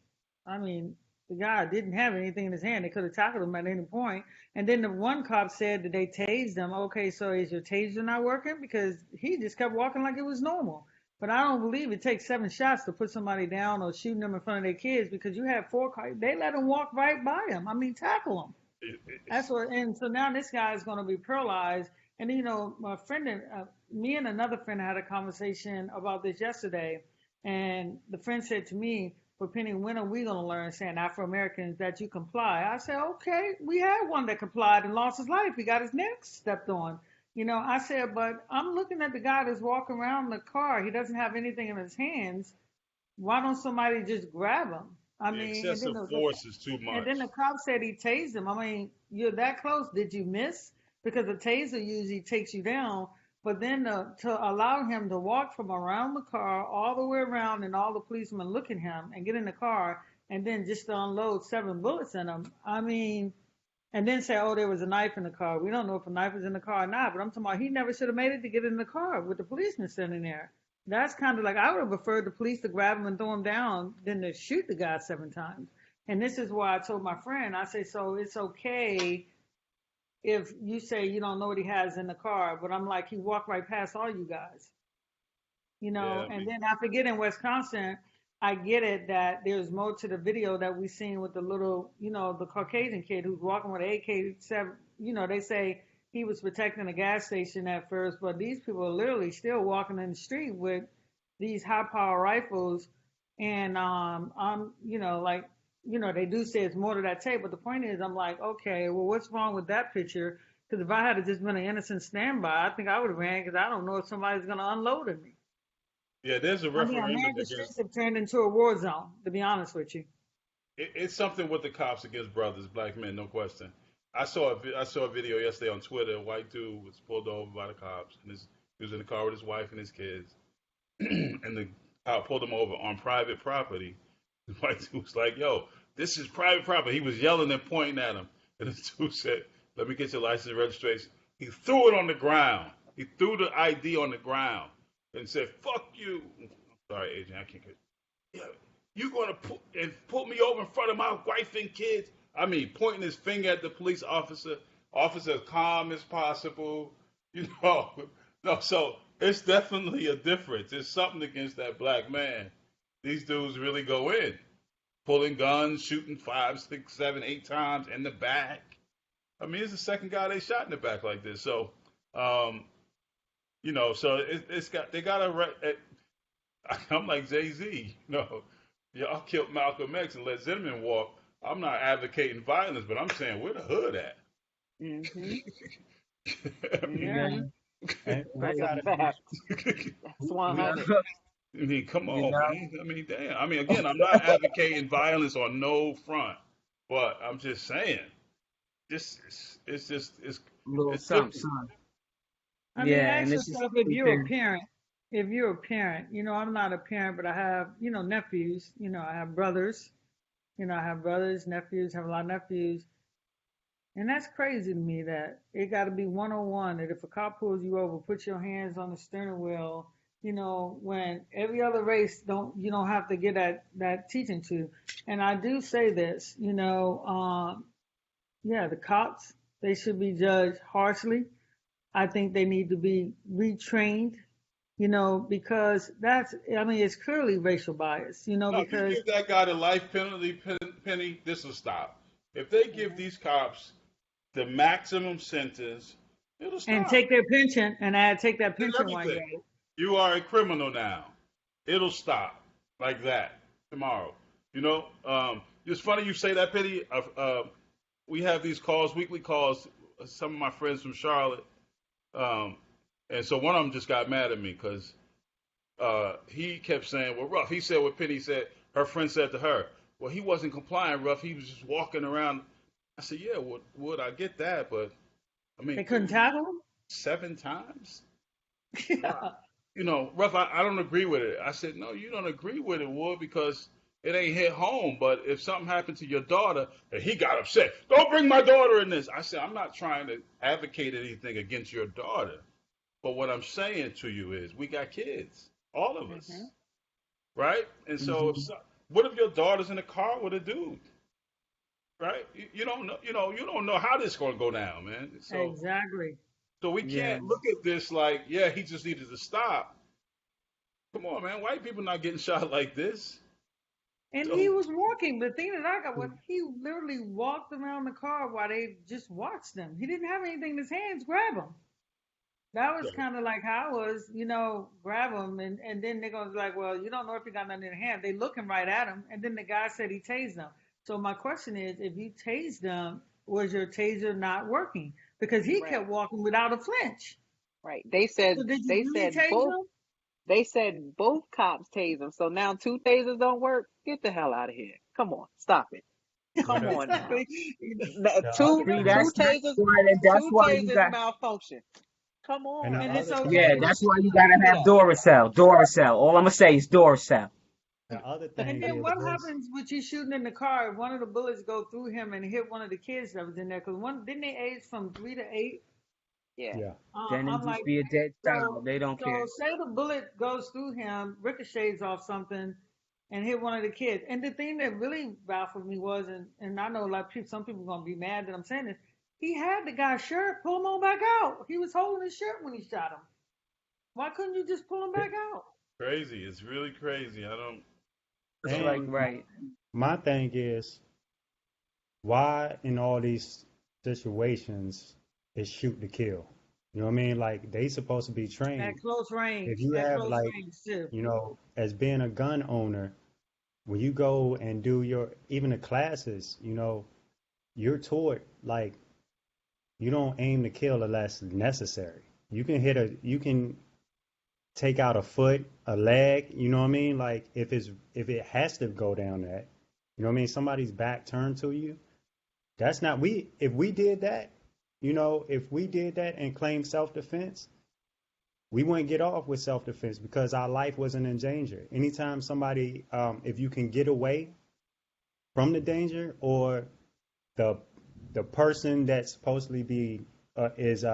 Speaker 4: I mean, the guy didn't have anything in his hand. They could have tackled him at any point. And then the one cop said that they tased him. Okay, so is your taser not working? Because he just kept walking like it was normal. But I don't believe it takes 7 shots to put somebody down or shooting them in front of their kids because you have 4 cars. They let him walk right by him. I mean, tackle him. That's what. And so now this guy is going to be paralyzed. And my friend and me and another friend had a conversation about this yesterday. And the friend said to me, "For Penny, when are we going to learn, saying Afro Americans, that you comply?" I said, "Okay, we had one that complied and lost his life. He got his neck stepped on." I said, but I'm looking at the guy that's walking around the car. He doesn't have anything in his hands. Why don't somebody just grab him? I
Speaker 3: The
Speaker 4: mean,
Speaker 3: excessive force is too much.
Speaker 4: and then the cop said he tased him. I mean, you're that close. Did you miss? Because the taser usually takes you down. But then to allow him to walk from around the car all the way around and all the policemen look at him and get in the car and then just to unload 7 bullets in him. I mean, and then say, oh, there was a knife in the car. We don't know if a knife was in the car or not, but I'm talking about he never should have made it to get in the car with the policeman sitting there. That's kind of like, I would have preferred the police to grab him and throw him down than to shoot the guy 7 times. And this is why I told my friend, I say, so it's okay if you say you don't know what he has in the car, but I'm like, he walked right past all you guys.
Speaker 3: Yeah,
Speaker 4: And then I forget in Wisconsin, I get it that there's more to the video that we seen with the little, the Caucasian kid who's walking with an AK-7. They say he was protecting a gas station at first, but these people are literally still walking in the street with these high-power rifles. And they do say it's more to that tape, but the point is, I'm like, okay, well, what's wrong with that picture? Because if I had just been an innocent standby, I think I would have ran because I don't know if somebody's going to unload on me.
Speaker 3: Yeah, there's a
Speaker 4: I mean,
Speaker 3: referendum
Speaker 4: the
Speaker 3: against.
Speaker 4: streets have turned into a war zone, to be honest with you.
Speaker 3: It's something with the cops against brothers, black men, no question. I saw a video yesterday on Twitter. A white dude was pulled over by the cops, and he was in the car with his wife and his kids, and the cop pulled him over on private property. The white dude was like, "Yo, this is private property." He was yelling and pointing at him, and the dude said, "Let me get your license and registration." He threw it on the ground. He threw the ID on the ground and said, "Fuck you." I'm sorry, agent, I can't get. Yeah, you gonna put me over in front of my wife and kids? I mean, pointing his finger at the police officer, officer as calm as possible. You know, no. So it's definitely a difference. There's something against that black man. These dudes really go in, pulling guns, shooting 5, 6, 7, 8 times in the back. I mean, it's the second guy they shot in the back like this. So, so it's got they got to. I'm like Jay-Z. No, y'all killed Malcolm X and let Zimmerman walk. I'm not advocating violence, but I'm saying where the hood at?
Speaker 5: Mm-hmm.
Speaker 1: Yeah.
Speaker 5: Mm-hmm.
Speaker 7: And we
Speaker 5: That's a
Speaker 7: gotta
Speaker 5: fact.
Speaker 7: be,
Speaker 5: That's
Speaker 7: we
Speaker 5: 100.
Speaker 3: I mean, come
Speaker 1: You
Speaker 3: on,
Speaker 1: know,
Speaker 3: man. I mean, damn. I mean, again, I'm not advocating violence on no front, but I'm just saying, this
Speaker 1: a little
Speaker 3: it's
Speaker 1: something,
Speaker 3: different.
Speaker 1: son.
Speaker 4: I mean,
Speaker 1: Yeah, and
Speaker 4: ask
Speaker 1: this is
Speaker 4: yourself if you're a
Speaker 1: something.
Speaker 4: parent. If you're a parent, I'm not a parent, but I have, nephews. I have brothers. I have brothers, nephews, have a lot of nephews. And that's crazy to me that it got to be 101 that if a cop pulls you over, put your hands on the steering wheel, when every other race you don't have to get that teaching to. And I do say this, yeah, the cops, they should be judged harshly. I think they need to be retrained, because it's clearly racial bias,
Speaker 3: No, if you
Speaker 4: because
Speaker 3: give that guy the life penalty, Penny, this will stop. If they give these cops the maximum sentence, it'll
Speaker 4: and
Speaker 3: stop.
Speaker 4: take their pension and take that
Speaker 3: Did
Speaker 4: pension while you're
Speaker 3: everything.
Speaker 4: at it.
Speaker 3: You are a criminal now. It'll stop like that tomorrow. It's funny you say that, Penny. We have these calls, weekly calls. Some of my friends from Charlotte, and so one of them just got mad at me because he kept saying, "Well, Ruff." He said what Penny said. Her friend said to her, "Well, he wasn't complying, Ruff. He was just walking around." I said, "Yeah, would I get that? But I mean,
Speaker 4: They couldn't tackle
Speaker 3: 7 times?
Speaker 4: them.
Speaker 3: Wow. Ruff, I don't agree with it." I said, "No, you don't agree with it, Wood, because it ain't hit home. But if something happened to your daughter," and he got upset, "Don't bring my daughter in this." I said, "I'm not trying to advocate anything against your daughter. But what I'm saying to you is we got kids, all of us,
Speaker 5: Mm-hmm.
Speaker 3: right? And so,
Speaker 1: Hmm.
Speaker 3: what if your daughter's in a car with a dude, right? You don't know, you don't know how this is going to go down, man.
Speaker 4: Exactly.
Speaker 3: So we
Speaker 1: Yeah.
Speaker 3: can't look at this like, yeah, he just needed to stop. Come on, man. White people not getting shot like this.
Speaker 4: And he
Speaker 3: So
Speaker 4: was walking. The thing that I got was he literally walked around the car while they just watched them. He didn't have anything in his hands. Grab him. That was kind of like how I was, grab him. And then they're going to be like, well, you don't know if he got nothing in his hand. They looking right at him. And then the guy said he tased them. So my question is, if you tased them, was your taser not working? Because he
Speaker 5: Right.
Speaker 4: kept walking without a flinch.
Speaker 5: Right.
Speaker 4: So did you really tase him?
Speaker 5: They said both cops tased him. So now 2 tasers don't work. Get the hell out of here. Come on. Stop it.
Speaker 7: well,
Speaker 5: Come on now.
Speaker 4: Exactly.
Speaker 5: The
Speaker 7: the
Speaker 5: Two
Speaker 7: other
Speaker 1: See,
Speaker 7: thing,
Speaker 5: two
Speaker 1: that's
Speaker 5: tasers
Speaker 1: why
Speaker 5: two
Speaker 1: that's why you
Speaker 5: tasers
Speaker 1: got.
Speaker 5: malfunction. Come
Speaker 7: and the
Speaker 5: on.
Speaker 4: And it's
Speaker 7: other
Speaker 1: Yeah,
Speaker 4: okay.
Speaker 7: thing is,
Speaker 1: that's why you gotta
Speaker 5: Keep it
Speaker 1: have
Speaker 5: up.
Speaker 1: Duracell. Duracell. All I'm gonna say is Duracell.
Speaker 7: the other
Speaker 4: And
Speaker 7: thing
Speaker 4: then
Speaker 7: is
Speaker 4: what
Speaker 7: this.
Speaker 4: happens with you shooting in the car if one of the bullets go through him and hit one of the kids that was in there? Because one didn't they age from 3 to 8?
Speaker 5: Yeah.
Speaker 7: Yeah,
Speaker 1: Then they
Speaker 4: I'm
Speaker 1: just
Speaker 4: like,
Speaker 1: be a dead child.
Speaker 4: so
Speaker 1: They don't care.
Speaker 4: so say the bullet goes through him, ricochets off something, and hit one of the kids. And the thing that really baffled me was, and I know like some people are gonna be mad that I'm saying this. He had the guy's shirt, pull him on back out. He was holding his shirt when he shot him. Why couldn't you just pull him back out?
Speaker 3: crazy. It's really crazy.
Speaker 1: It's
Speaker 3: I don't.
Speaker 1: like
Speaker 7: and
Speaker 1: right.
Speaker 7: my thing is, why in all these situations is shoot to kill? You know what I mean? Like they supposed to be
Speaker 4: At
Speaker 7: trained.
Speaker 4: close
Speaker 7: If
Speaker 4: range,
Speaker 7: you
Speaker 4: at
Speaker 7: have
Speaker 4: close
Speaker 7: like,
Speaker 4: range too.
Speaker 7: as being a gun owner, when you go and do your even the classes, you're taught like you don't aim to kill unless necessary. You can take out a foot, a leg, you know what I mean? Like if it has to go down that, you know what I mean? Somebody's back turned to you. That's not we if we did that, if we did that and claimed self-defense, we wouldn't get off with self-defense because our life wasn't in danger. Anytime somebody, if you can get away from the danger or the the person that's supposedly be is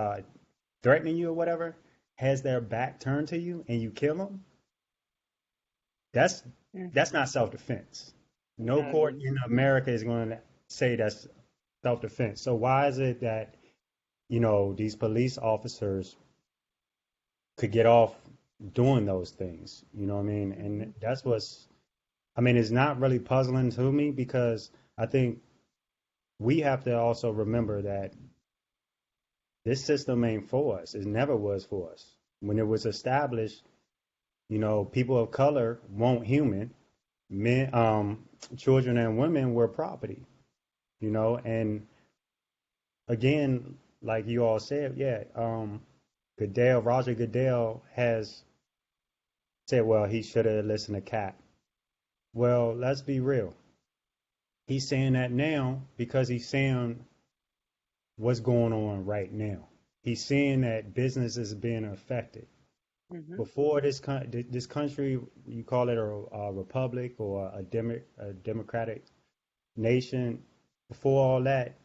Speaker 7: threatening you or whatever has their back turned to you and you kill them, that's
Speaker 4: Mm.
Speaker 7: that's not self-defense. No court
Speaker 5: Mm-hmm.
Speaker 7: in America is going to say that's self-defense. So why is it that, these police officers could get off doing those things? You know what I mean? And that's it's not really puzzling to me because I think we have to also remember that this system ain't for us. It never was for us. When it was established, people of color weren't human. Men, children and women were property, and again, like you all said, yeah, Roger Goodell has said, well, he should have listened to Cap. Well, let's be real. He's saying that now because he's saying what's going on right now. He's seeing that business is being affected.
Speaker 5: Mm-hmm.
Speaker 7: Before this country, you call it a republic or a democratic nation. Before all that,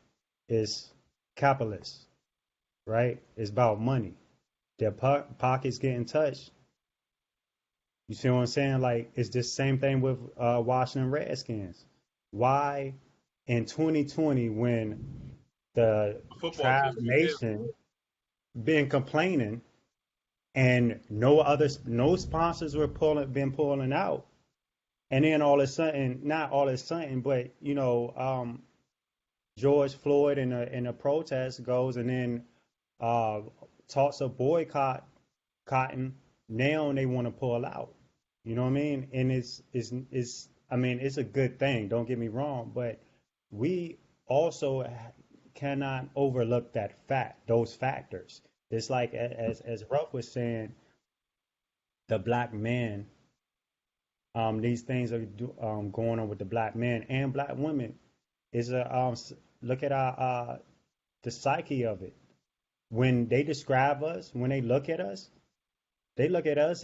Speaker 7: is capitalist, right? It's about money. Their pockets getting touched. You see what I'm saying? Like, it's the same thing with Washington Redskins. Why in 2020, when the
Speaker 3: Football
Speaker 7: Tribe
Speaker 3: team.
Speaker 7: Nation been complaining and no sponsors were pulling out, and then all of a sudden, not all of a sudden, but George Floyd in a protest goes and then talks of boycott cotton. Now they want to pull out. You know what I mean? And it's it's a good thing. Don't get me wrong, but we also cannot overlook those factors. It's like as Ruff was saying, the black man. These things are going on with the black men and black women. Is look at our the psyche of it. When they describe us, when they look at us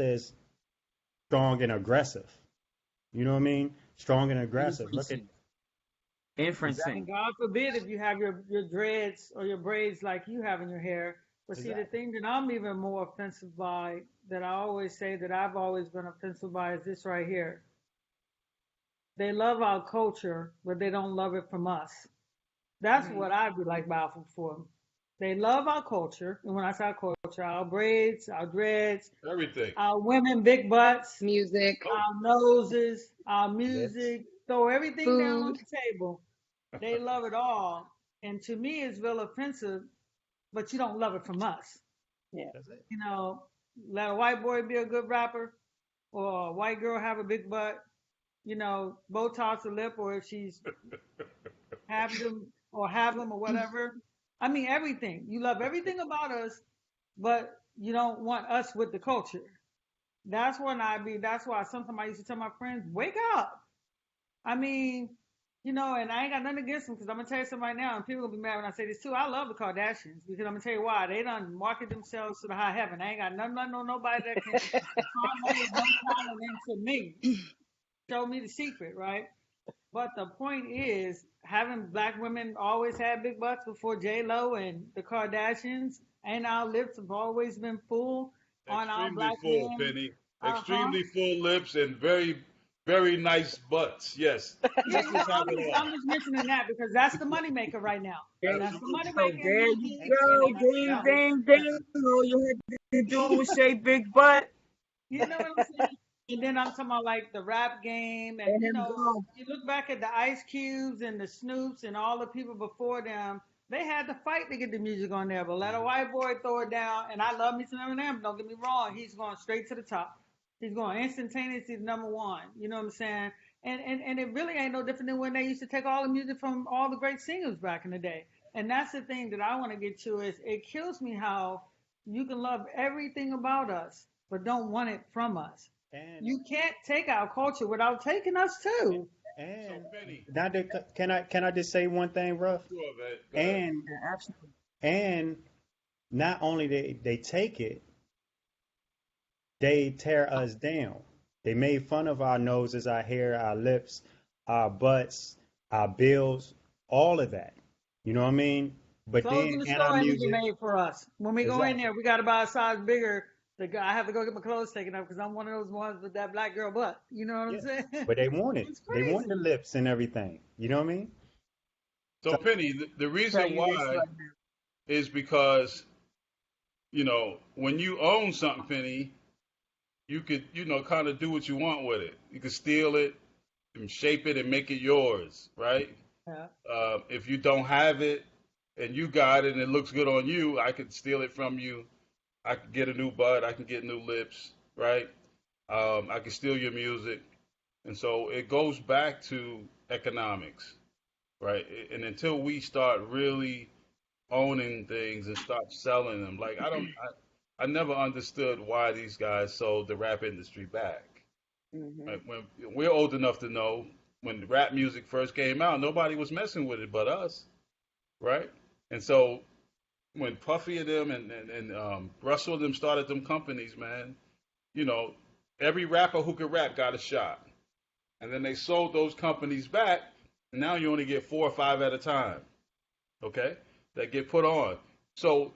Speaker 7: as strong and aggressive. You know what I mean? Strong and aggressive. Look at
Speaker 1: Inferencing.
Speaker 4: And God forbid if you have your dreads or your braids like you have in your hair. But see, the thing that I'm even more offensive by, that I always say that I've always been offensive by, is this right here. They love our culture, but they don't love it from us. That's what I'd be like baffled for. They love our culture, and when I say our culture, our braids, our dreads,
Speaker 3: Everything.
Speaker 4: our women big butts,
Speaker 6: Music,
Speaker 4: our noses, our music, throw everything down on
Speaker 6: food.
Speaker 4: the table. They love it all. And to me, it's real offensive, but you don't love it from us.
Speaker 5: Yeah.
Speaker 7: that's it.
Speaker 4: Let a white boy be a good rapper or a white girl have a big butt, Botox a lip, or if she's have them or whatever. I mean, everything. You love everything about us, but you don't want us with the culture. That's why sometimes I used to tell my friends, wake up. I mean, and I ain't got nothing against them, because I'm going to tell you something right now, and people going to be mad when I say this too. I love the Kardashians, because I'm going to tell you why. They done market themselves to the high heaven. I ain't got nothing on nobody that can into me. Show me the secret, right? But the point is, having black women always had big butts before J-Lo and the Kardashians, and our lips have always been full on our
Speaker 3: Extremely
Speaker 4: black
Speaker 3: full,
Speaker 4: men.
Speaker 3: Penny. Extremely full lips and very, very nice butts. Yes.
Speaker 4: Yeah,
Speaker 3: Sisters have it all.
Speaker 4: I'm just mentioning that because that's the moneymaker right now. That's the money
Speaker 1: So
Speaker 4: maker.
Speaker 1: there you go. Ding, ding, ding. All you had to do was say big butt.
Speaker 4: You know what I'm saying? And then I'm talking about like the rap game, and
Speaker 1: And him go.
Speaker 4: you look back at the Ice Cubes and the Snoops and all the people before them. They had to fight to get the music on there, but let a white boy throw it down. And I love me some Eminem. Don't get me wrong; he's going straight to the top. He's going instantaneously to number one. You know what I'm saying? And it really ain't no different than when they used to take all the music from all the great singers back in the day. And that's the thing that I want to get to, is it kills me how you can love everything about us, but don't want it from us.
Speaker 7: And
Speaker 4: You can't take our culture without taking us too.
Speaker 7: and
Speaker 3: So, Penny.
Speaker 7: now can I just say one thing, Ruff?
Speaker 3: Sure, man. Go ahead.
Speaker 7: And
Speaker 1: Yeah, absolutely.
Speaker 7: and not only they take it, they tear us down. They made fun of our noses, our hair, our lips, our butts, our bills, all of that. You know what I mean? But
Speaker 4: Clothes
Speaker 7: then
Speaker 4: in the
Speaker 7: and our
Speaker 4: store ain't even
Speaker 7: music.
Speaker 4: made for us. When we go in
Speaker 7: Exactly.
Speaker 4: there, we got to buy a size bigger. I have to go get my clothes taken off because I'm one of those ones with that black girl butt. You know what I'm
Speaker 7: Yeah.
Speaker 4: saying?
Speaker 7: But they want it.
Speaker 4: It's
Speaker 7: They want the
Speaker 4: crazy.
Speaker 7: lips and everything. You know what I mean?
Speaker 3: So Penny, the
Speaker 5: Tell
Speaker 3: reason
Speaker 5: you this
Speaker 3: why
Speaker 5: right now.
Speaker 3: is because, when you own something, Penny, you could, kind of do what you want with it. You could steal it and shape it and make it yours, right?
Speaker 4: Yeah.
Speaker 3: If you don't have it and you got it and it looks good on you, I could steal it from you. I could get a new butt. I can get new lips, right? I can steal your music. And so it goes back to economics, right? And until we start really owning things and stop selling them, like I never understood why these guys sold the rap industry back.
Speaker 5: Hmm.
Speaker 3: Like when we're old enough to know when rap music first came out, nobody was messing with it but us, right? And so when Puffy and them and Russell and them started them companies, man, you know, every rapper who could rap got a shot. And then they sold those companies back, and now you only get 4 or 5 at a time, okay? That get put on. So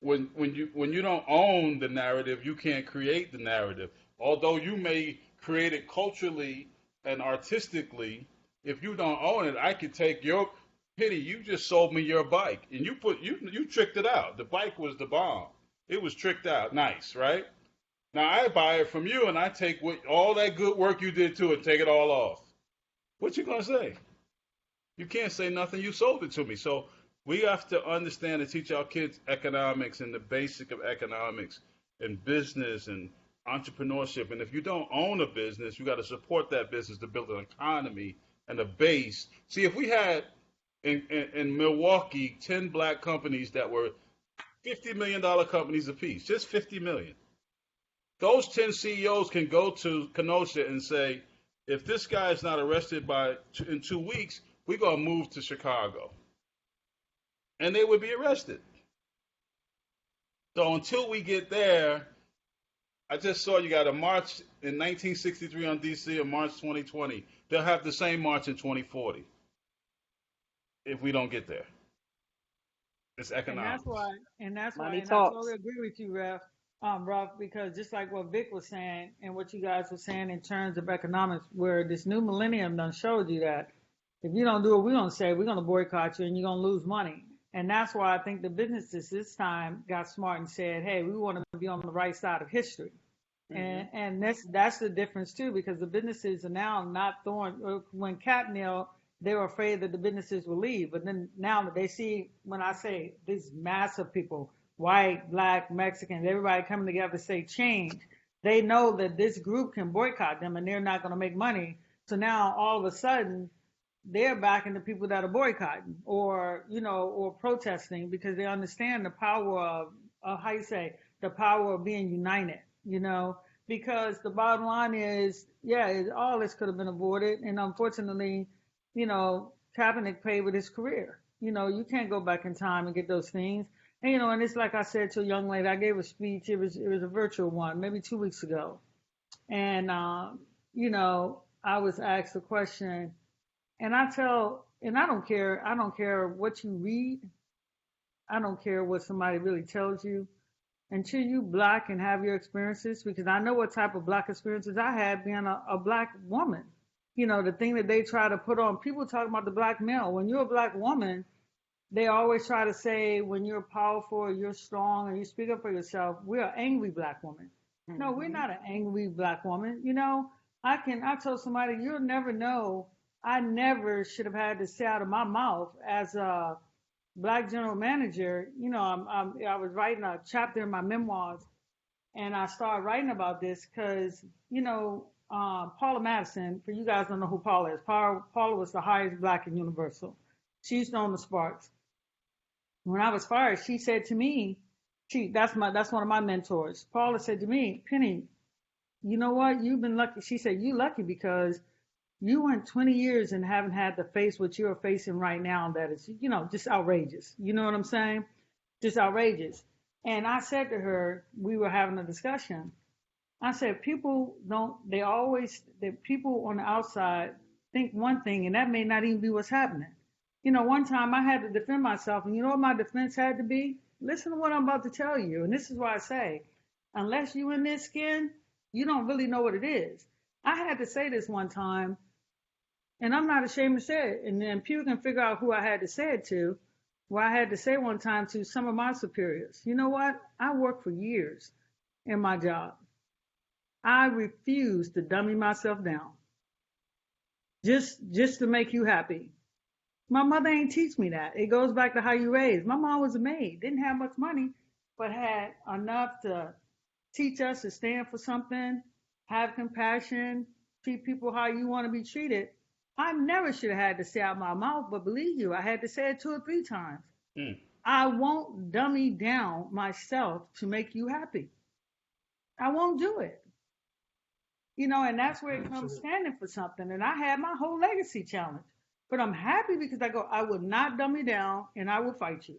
Speaker 3: when you don't own the narrative, you can't create the narrative. Although you may create it culturally and artistically, if you don't own it, I could take your pity. You just sold me your bike, and you tricked it out. The bike was the bomb. It was tricked out, nice, right? Now I buy it from you, and I take all that good work you did to it, take it all off. What you gonna say? You can't say nothing. You sold it to me. So we have to understand and teach our kids economics and the basic of economics and business and entrepreneurship. And if you don't own a business, you got to support that business to build an economy and a base. See, if we had in Milwaukee 10 black companies that were $50 million companies apiece, just 50 million. Those 10 CEOs can go to Kenosha and say, if this guy is not arrested in 2 weeks, we're going to move to Chicago. And they would be arrested. So until we get there, I just saw you got a march in 1963 on DC, a March 2020. They'll have the same march in 2040 if we don't get there. It's
Speaker 4: And that's
Speaker 3: economics.
Speaker 4: why,
Speaker 5: Money
Speaker 4: and I totally
Speaker 5: talks.
Speaker 4: agree with you, Ruff, because just like what Vic was saying and what you guys were saying in terms of economics, where this new millennium done showed you that if you don't do what we're going to say, we're going to boycott you and you're going to lose money. And that's why I think the businesses this time got smart and said, hey, we want to be on the right side of history.
Speaker 5: Hmm.
Speaker 4: And that's the difference too, because the businesses are now not throwing, when Cap knelt, they were afraid that the businesses will leave. But then now that they see, when I say these massive people, white, black, Mexicans, everybody coming together to say change, they know that this group can boycott them and they're not going to make money. So now all of a sudden they're backing the people that are boycotting or, or protesting because they understand the power of how you say, the power of being united, because the bottom line is, yeah, all this could have been avoided. And unfortunately, Kaepernick paid with his career. You can't go back in time and get those things. And, and it's like I said to a young lady, I gave a speech. It was a virtual one, maybe 2 weeks ago. And, I was asked a question and I don't care what you read. I don't care what somebody really tells you until you black and have your experiences, because I know what type of black experiences I had being a black woman. The thing that they try to put on people talk about the black male. When you're a black woman, they always try to say when you're powerful or you're strong and you speak up for yourself, we're an angry black woman. No, we're
Speaker 5: Hmm.
Speaker 4: not an angry black woman. I told somebody, you'll never know. I never should have had to say out of my mouth as a black general manager. I was writing a chapter in my memoirs and I started writing about this because, Paula Madison, for you guys don't know who Paula is. Paula was the highest black in Universal. She's known the Sparks. When I was fired, she said to me, that's one of my mentors. Paula said to me, Penny, you know what? You've been lucky. She said, you lucky because you went 20 years and haven't had to face what you're facing right now. That is, just outrageous. You know what I'm saying? Just outrageous. And I said to her, we were having a discussion. I said, the people on the outside think one thing and that may not even be what's happening. One time I had to defend myself and you know what my defense had to be? Listen to what I'm about to tell you. And this is why I say, unless you in this skin, you don't really know what it is. I had to say this one time. And I'm not ashamed to say it. And then people can figure out who I had to say it to. Well, I had to say one time to some of my superiors, you know what? I worked for years in my job. I refuse to dummy myself down just to make you happy. My mother ain't teach me that. It goes back to how you raised. My mom was a maid, didn't have much money, but had enough to teach us to stand for something, have compassion, treat people how you want to be treated. I never should have had to say out my mouth, but believe you, I had to say it 2 or 3 times.
Speaker 3: Mm.
Speaker 4: I won't dummy down myself to make you happy. I won't do it. And that's where it comes standing for something. And I had my whole legacy challenge. But I'm happy because I will not dummy down and I will fight you.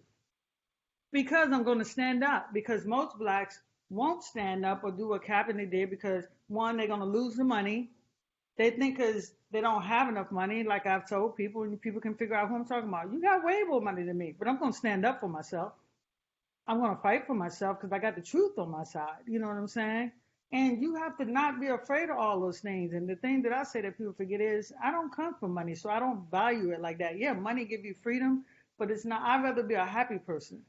Speaker 4: Because I'm going to stand up. Because most blacks won't stand up or do what Kaepernick did because, one, they're going to lose the money. They think because they don't have enough money, like I've told people, and people can figure out who I'm talking about. You got way more money than me, but I'm going to stand up for myself. I'm going to fight for myself because I got the truth on my side. You know what I'm saying? And you have to not be afraid of all those things. And the thing that I say that people forget is I don't come from money, so I don't value it like that. Yeah, money give you freedom, but it's not. I'd rather be a happy person,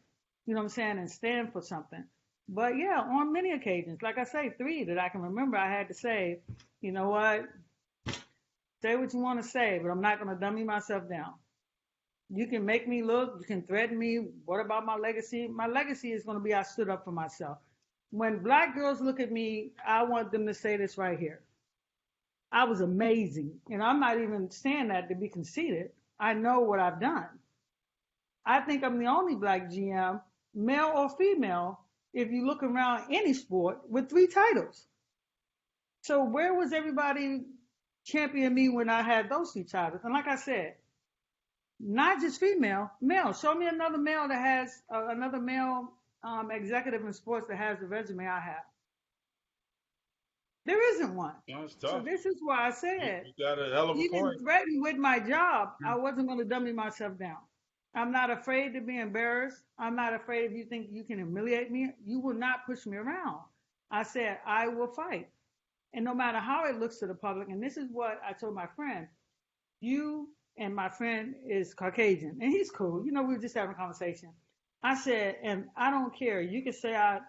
Speaker 4: you know what I'm saying, and stand for something. But yeah, on many occasions, like I say, 3 that I can remember, I had to say, you know what, say what you want to say, but I'm not going to dummy myself down. You can make me look, you can threaten me. What about my legacy? My legacy is going to be I stood up for myself. When black girls look at me, I want them to say this right here. I was amazing. And I'm not even saying that to be conceited. I know what I've done. I think I'm the only black GM, male or female, if you look around any sport, with 3 titles. So where was everybody championing me when I had those 3 titles? And like I said, not just female, male. Show me another male that has another male executive in sports that has the resume I have. There isn't one.
Speaker 3: No, it's
Speaker 4: So
Speaker 3: tough.
Speaker 4: this is why I said,
Speaker 3: You got a hell of a
Speaker 4: even
Speaker 3: point.
Speaker 4: threatened with my job, I wasn't going to dummy myself down. I'm not afraid to be embarrassed. I'm not afraid if you think you can humiliate me. You will not push me around. I said, I will fight. And no matter how it looks to the public, and this is what I told my friend, you and my friend is Caucasian, and he's cool. We were just having a conversation. I said, and I don't care. You can say I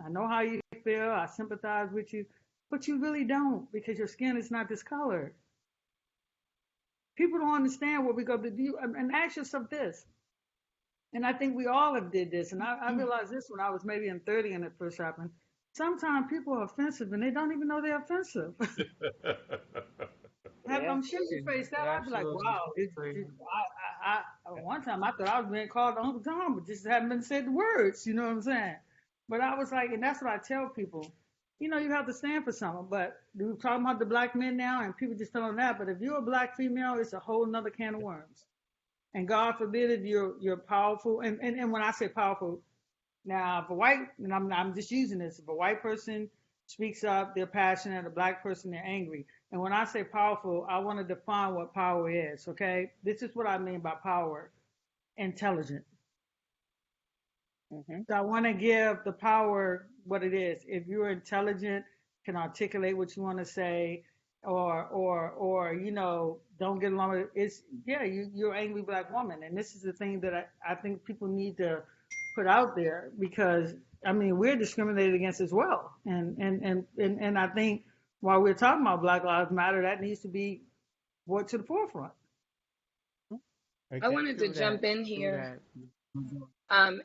Speaker 4: know how you feel. I sympathize with you, but you really don't because your skin is not discolored. People don't understand what we go to do. And ask yourself this. And I think we all have did this. And I realized this when I was maybe in 30 and it first happened. Sometimes people are offensive and they don't even know they're offensive. I'm sure you faced that. I'd be like, wow. One time I thought I was being called Uncle Tom, but just haven't been said the words. You know what I'm saying? But I was like, and that's what I tell people. You have to stand for something. But we're talking about the black men now, and people just don't know that. But if you're a black female, it's a whole nother can of worms. And God forbid if you're powerful. And when I say powerful, now if a white, and I'm just using this, if a white person speaks up, they're passionate. A black person, they're angry. And when I say powerful, I want to define what power is, okay? This is what I mean by power. Intelligent.
Speaker 5: Mm-hmm.
Speaker 4: So I want to give the power what it is. If you're intelligent, can articulate what you want to say, or don't get along with it, it's, yeah, you're an angry black woman. And this is the thing that I think people need to put out there because, we're discriminated against as well. And I think while we're talking about Black Lives Matter, that needs to be brought to the forefront.
Speaker 6: I wanted to jump in here and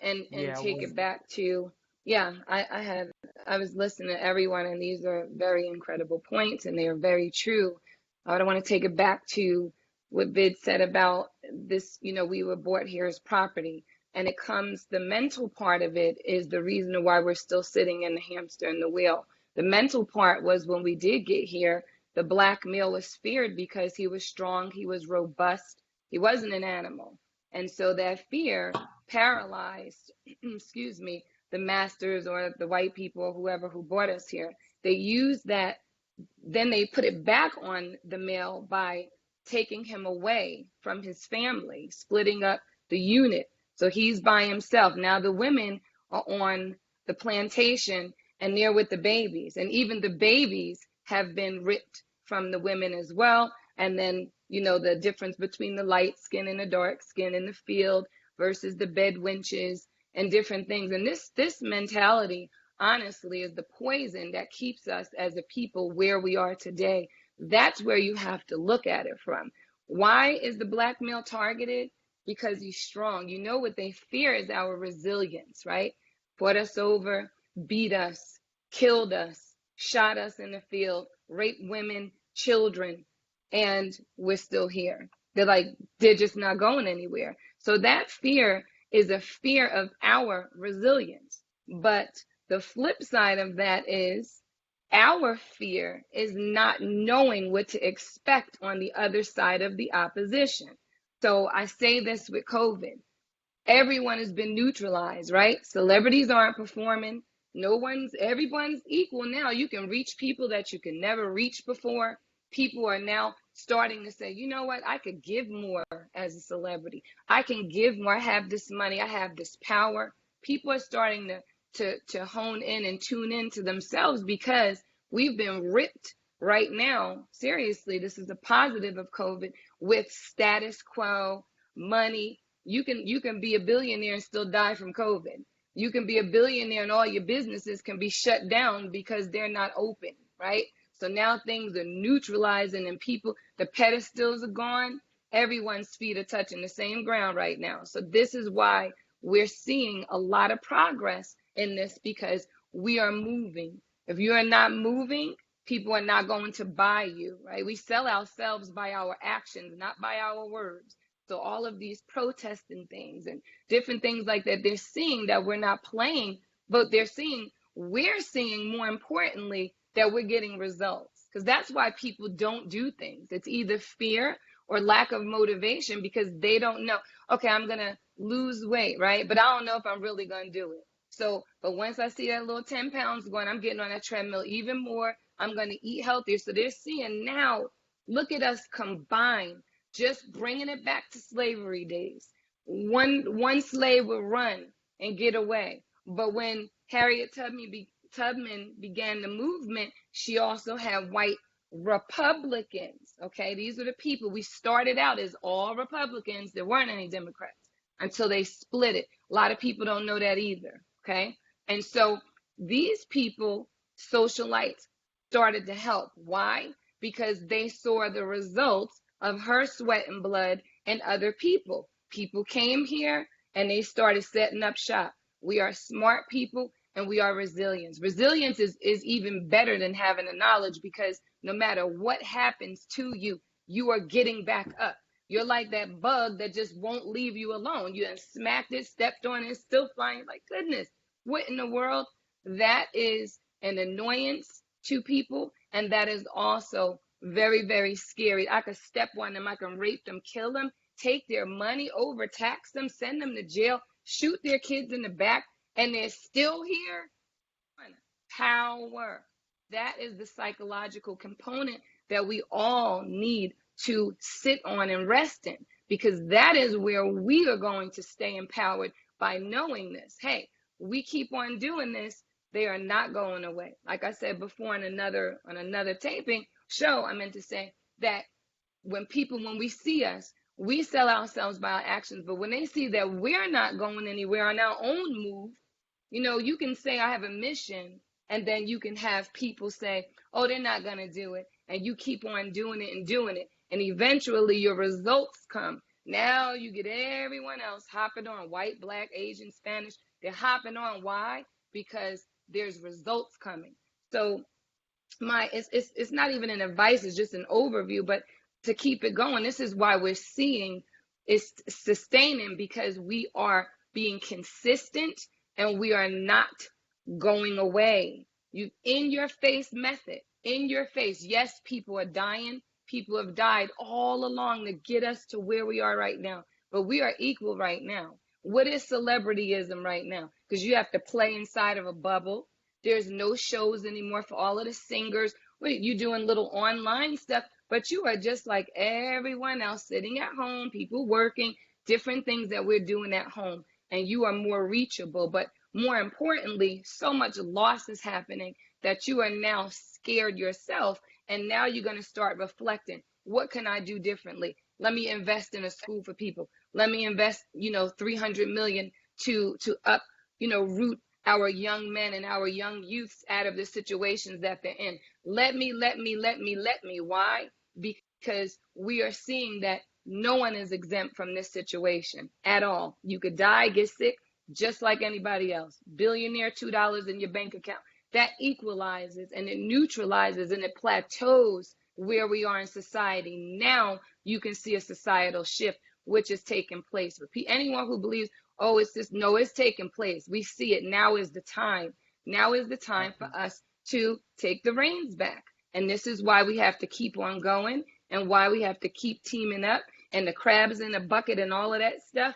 Speaker 6: take it back to, I was listening to everyone, and these are very incredible points, and they are very true. I want to take it back to what Vid said about this, we were bought here as property. And the mental part of it is the reason why we're still sitting in the hamster and the wheel. The mental part was when we did get here, the black male was feared because he was strong, he was robust, he wasn't an animal. And so that fear paralyzed, the masters or the white people or whoever who brought us here. They used that, then they put it back on the male by taking him away from his family, splitting up the unit. So he's by himself. Now the women are on the plantation and they're with the babies. And even the babies have been ripped from the women as well. And then, the difference between the light skin and the dark skin in the field versus the bed wenches and different things. And this mentality, honestly, is the poison that keeps us as a people where we are today. That's where you have to look at it from. Why is the black male targeted? Because he's strong. What they fear is our resilience, right? Fought us over, beat us, killed us, shot us in the field, raped women, children, and we're still here. They're just not going anywhere. So that fear is a fear of our resilience. But the flip side of that is our fear is not knowing what to expect on the other side of the opposition. So I say this with COVID. Everyone has been neutralized, right? Celebrities aren't performing. Everyone's equal now. You can reach people that you can never reach before. People are now starting to say, you know what? I could give more as a celebrity. I can give more. I have this money. I have this power. People are starting to hone in and tune in to themselves because we've been ripped right now. Seriously, this is a positive of COVID with status quo, money. You can be a billionaire and still die from COVID. You can be a billionaire and all your businesses can be shut down because they're not open, right? So now things are neutralizing and the pedestals are gone. Everyone's feet are touching the same ground right now. So this is why we're seeing a lot of progress in this, because we are moving. If you are not moving, people are not going to buy you, right? We sell ourselves by our actions, not by our words. So all of these protesting things and different things like that, they're seeing that we're not playing, but we're seeing more importantly that we're getting results. Because that's why people don't do things. It's either fear or lack of motivation because they don't know, okay, I'm going to lose weight, right? But I don't know if I'm really going to do it. So, but once I see that little 10 pounds going, I'm getting on that treadmill even more. I'm going to eat healthier. So they're seeing now, look at us combine, just bringing it back to slavery days. One slave would run and get away. But when Harriet Tubman began the movement, she also had white Republicans. Okay, these are the people. We started out as all Republicans. There weren't any Democrats until they split it. A lot of people don't know that either. Okay, and so these people, socialites, started to help. Why? Because they saw the results of her sweat and blood and other people. People came here and they started setting up shop. We are smart people and we are resilient. Resilience is even better than having the knowledge, because no matter what happens to you, you are getting back up. You're like that bug that just won't leave you alone. You done smacked it, stepped on it, still flying. Like, goodness, what in the world? That is an annoyance to people, and that is also very, very scary. I could step on them, I can rape them, kill them, take their money, overtax them, send them to jail, shoot their kids in the back, and they're still here. Power. That is the psychological component that we all need to sit on and rest in, because that is where we are going to stay empowered, by knowing this. Hey, we keep on doing this, they are not going away. Like I said before on another taping show, I meant to say that when we see us, we sell ourselves by our actions, but when they see that we're not going anywhere on our own move, you can say I have a mission, and then you can have people say, oh, they're not going to do it. And you keep on doing it and doing it. And eventually your results come. Now you get everyone else hopping on, white, black, Asian, Spanish. They're hopping on. Why? Because there's results coming. So it's not even an advice, it's just an overview. But to keep it going, this is why we're seeing it's sustaining, because we are being consistent and we are not going away. You in your face method, in your face. Yes, people are dying. People have died all along to get us to where we are right now. But we are equal right now. What is celebrityism right now? Because you have to play inside of a bubble. There's no shows anymore for all of the singers. You doing little online stuff, but you are just like everyone else, sitting at home, people working, different things that we're doing at home. And you are more reachable. But more importantly, so much loss is happening that you are now scared yourself. And now you're going to start reflecting. what can I do differently? Let me invest in a school for people. Let me invest, 300 million to up, root our young men and our young youths out of the situations that they're in. Let me. Why? Because we are seeing that no one is exempt from this situation at all. You could die, get sick, just like anybody else. Billionaire, $2 in your bank account. That equalizes and it neutralizes and it plateaus where we are in society. Now you can see a societal shift which is taking place. Anyone who believes, oh, it's this, no, it's taking place. We see it. Now is the time. Now is the time for us to take the reins back. And this is why we have to keep on going and why we have to keep teaming up, and the crabs in the bucket and all of that stuff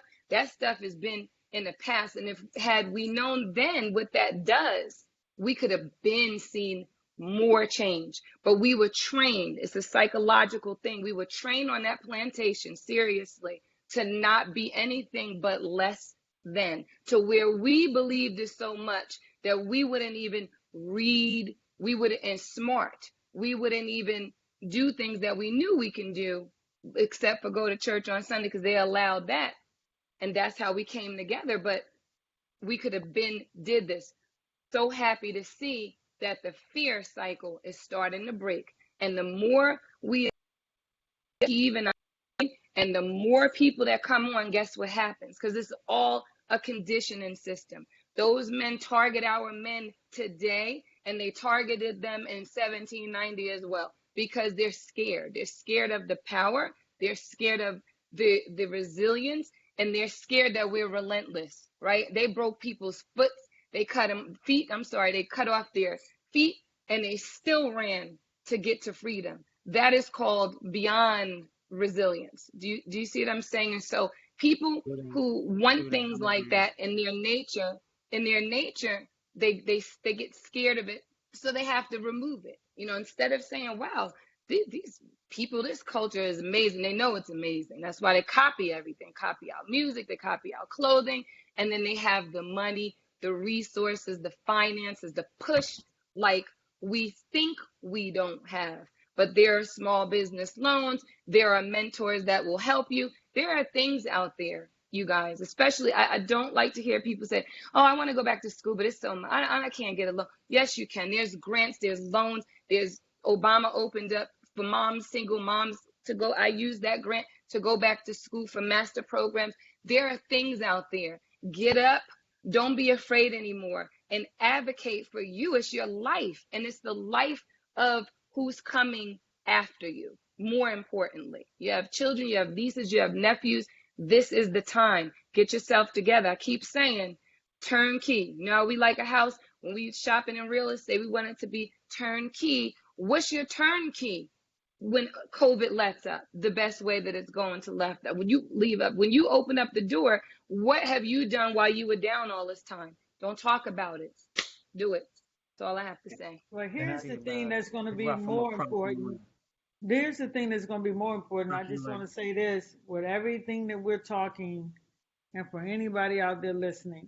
Speaker 6: has been in the past. And if had we known then what that does, we could have been seen more change. But we were trained. It's a psychological thing. We were trained on that plantation, seriously, to not be anything but less than, to where we believed it so much that we wouldn't even read, and smart. We wouldn't even do things that we knew we can do, except for go to church on Sunday because they allowed that. And that's how we came together. But we could have did this. So happy to see that the fear cycle is starting to break. And the more we even and the more people that come on, guess what happens? Because it's all a conditioning system. Those men target our men today, and they targeted them in 1790 as well, because they're scared. They're scared of the power. They're scared of the resilience, and they're scared that we're relentless, right? They broke people's foot. They cut they cut off their feet, and they still ran to get to freedom. That is called beyond resilience. Do you see what I'm saying? And so people who want things like that in their nature, they get scared of it, so they have to remove it. Instead of saying, wow, these people, this culture is amazing. They know it's amazing. That's why they copy everything, copy our music, they copy our clothing, and then they have the money, the resources, the finances, the push like we think we don't have. But there are small business loans. There are mentors that will help you. There are things out there, you guys, especially, I don't like to hear people say, oh, I want to go back to school, but it's so much. I can't get a loan. Yes, you can. There's grants, there's loans, there's Obama opened up for moms, single moms to go. I use that grant to go back to school for master programs. There are things out there. Get up. Don't be afraid anymore and advocate for you. It's your life, and it's the life of who's coming after you. More importantly, you have children, you have nieces, you have nephews. This is the time. Get yourself together. I keep saying turnkey. We like a house. When we shopping in real estate, we want it to be turnkey. What's your turnkey when COVID lets up? The best way that it's going to left up. When you leave up, when you open up the door, what have you done while you were down all this time? Don't talk about it. Do it. That's all I have to say.
Speaker 4: Well, here's the thing that's going to be more important. There's the thing that's going to be more important. I just want to say this, with everything that we're talking, and for anybody out there listening,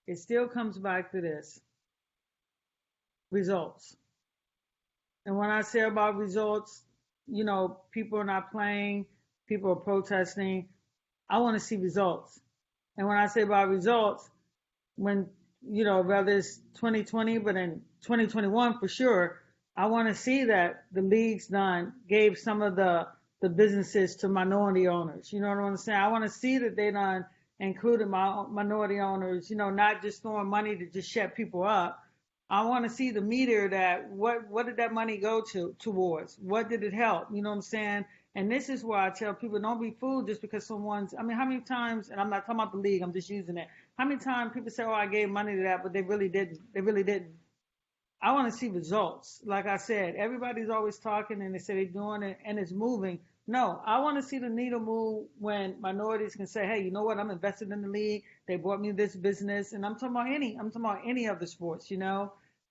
Speaker 4: it still comes back to this: results. And when I say about results, people are not playing, people are protesting. I want to see results. And when I say about results, when, whether it's 2020, but in 2021 for sure, I want to see that the leagues gave some of the businesses to minority owners. You know what I'm saying? I want to see that they included minority owners, not just throwing money to just shut people up. I want to see the meter that what did that money go towards? What did it help? You know what I'm saying? And this is why I tell people, don't be fooled just because how many times, and I'm not talking about the league, I'm just using it. How many times people say, oh, I gave money to that, but they really didn't. They really didn't. I want to see results. Like I said, everybody's always talking and they say they're doing it and it's moving. No, I want to see the needle move when minorities can say, hey, you know what? I'm invested in the league. They bought me this business. And I'm talking about any of the sports,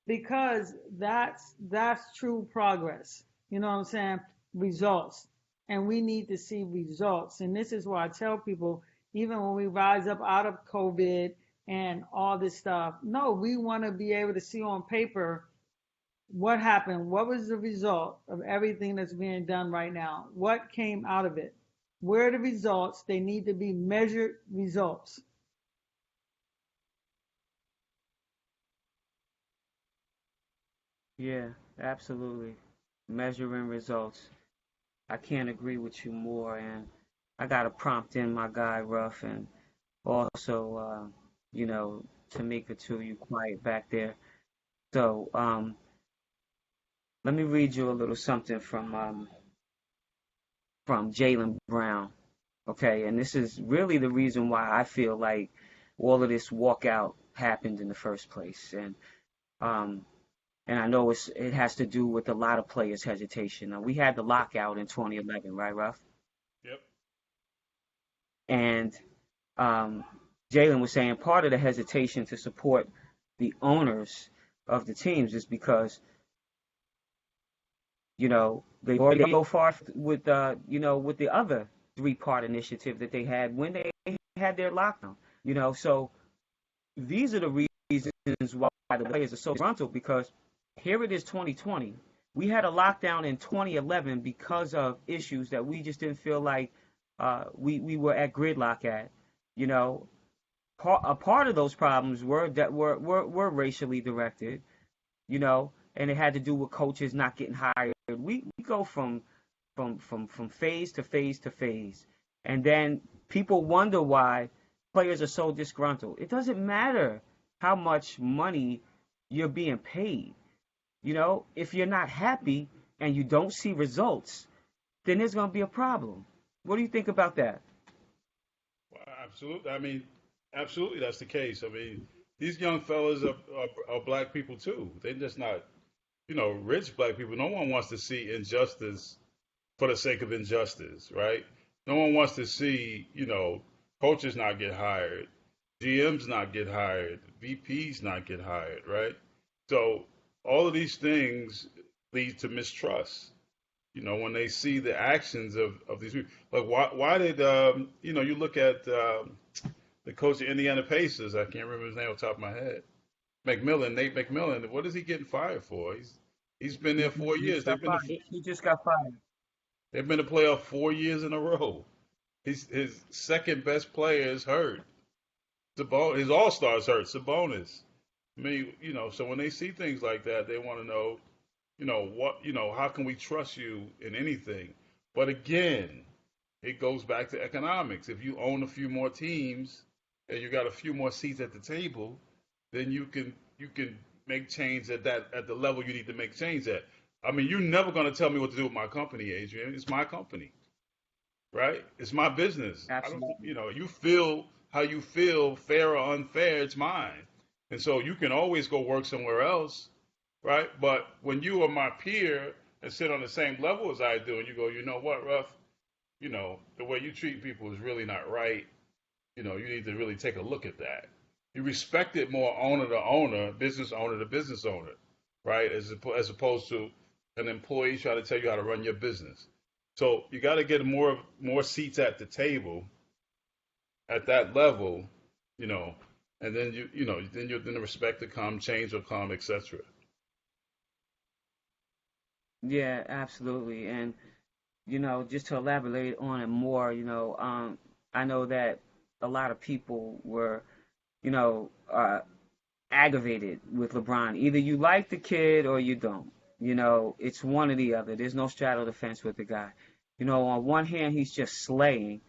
Speaker 4: because that's true progress. You know what I'm saying? Results. And we need to see results. And this is why I tell people, even when we rise up out of COVID and all this stuff, no, we want to be able to see on paper What happened? What was the result of everything that's being done right now? What came out of it? Where are the results? They need to be measured results.
Speaker 1: Yeah, absolutely. Measuring results. I can't agree with you more. And I got to prompt in my guy, Ruff, and also, you know, Tamika, too. You quiet back there. So, let me read you a little something from Jaylen Brown. Okay, and this is really the reason why I feel like all of this walkout happened in the first place. Um, and I know it has to do with a lot of players' hesitation. Now, we had the lockout in 2011, right, Ruff?
Speaker 3: Yep.
Speaker 1: And um, Jalen was saying part of the hesitation to support the owners of the teams is because they already go far with with the other three-part initiative that they had when they had their lockdown. So these are the reasons why the players are so disgruntled, because here it is 2020. We had a lockdown in 2011 because of issues that we just didn't feel like we were at gridlock at. You know, a part of those problems were racially directed. And it had to do with coaches not getting hired. We go from phase to phase to phase, and then people wonder why players are so disgruntled. It doesn't matter how much money you're being paid. If you're not happy and you don't see results, then there's going to be a problem. What do you think about that?
Speaker 3: Well, absolutely. I mean, absolutely, that's the case. I mean, these young fellas are black people too. They're just not, rich black people. No one wants to see injustice for the sake of injustice, right? No one wants to see, coaches not get hired, GMs not get hired, VPs not get hired, right? So all of these things lead to mistrust. When they see the actions of these people, like why did you look at the coach of Indiana Pacers? I can't remember his name off the top of my head. Nate McMillan. What is he getting fired for? He's been there 4 years.
Speaker 1: He just got fired.
Speaker 3: They've been a playoff 4 years in a row. His second best player is hurt. His all stars hurt. Sabonis. I mean, so when they see things like that, they want to know, how can we trust you in anything? But again, it goes back to economics. If you own a few more teams and you got a few more seats at the table, then you can make change at the level you need to make change at. I mean, you're never going to tell me what to do with my company, Adrian. It's my company, right? It's my business.
Speaker 1: Absolutely.
Speaker 3: You feel how you feel, fair or unfair, it's mine. And so you can always go work somewhere else, right? But when you are my peer and sit on the same level as I do, and you go, you know what, Ruff, the way you treat people is really not right. You need to really take a look at that. You respect it more owner to owner, business owner to business owner, right? As opposed to an employee trying to tell you how to run your business. So you got to get more seats at the table at that level, and then then the respect to come, change will come, etc.
Speaker 1: Yeah, absolutely. And just to elaborate on it more, I know that a lot of people were, aggravated with LeBron. Either you like the kid or you don't. It's one or the other. There's no straddle the fence with the guy. On one hand, he's just slaying,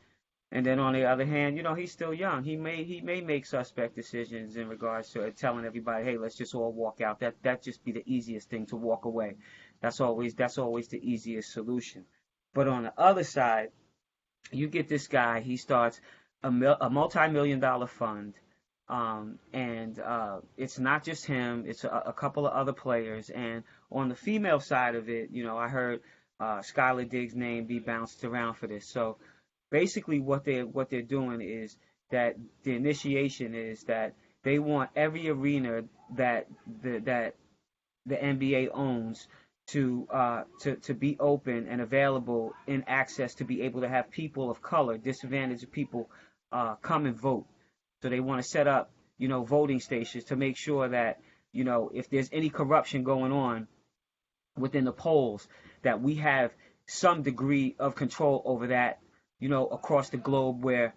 Speaker 1: and then on the other hand, he's still young. He may make suspect decisions in regards to telling everybody, hey, let's just all walk out. That just be the easiest thing to walk away. That's always the easiest solution. But on the other side, you get this guy. He starts a multi-million dollar fund, and it's not just him. It's a couple of other players. And on the female side of it, I heard Skylar Diggs' name be bounced around for this. So basically, what they're doing is that the initiation is that they want every arena that the NBA owns to be open and available in access, to be able to have people of color, disadvantaged people, come and vote. So they want to set up, voting stations to make sure that, if there's any corruption going on, within the polls, that we have some degree of control over that, across the globe, where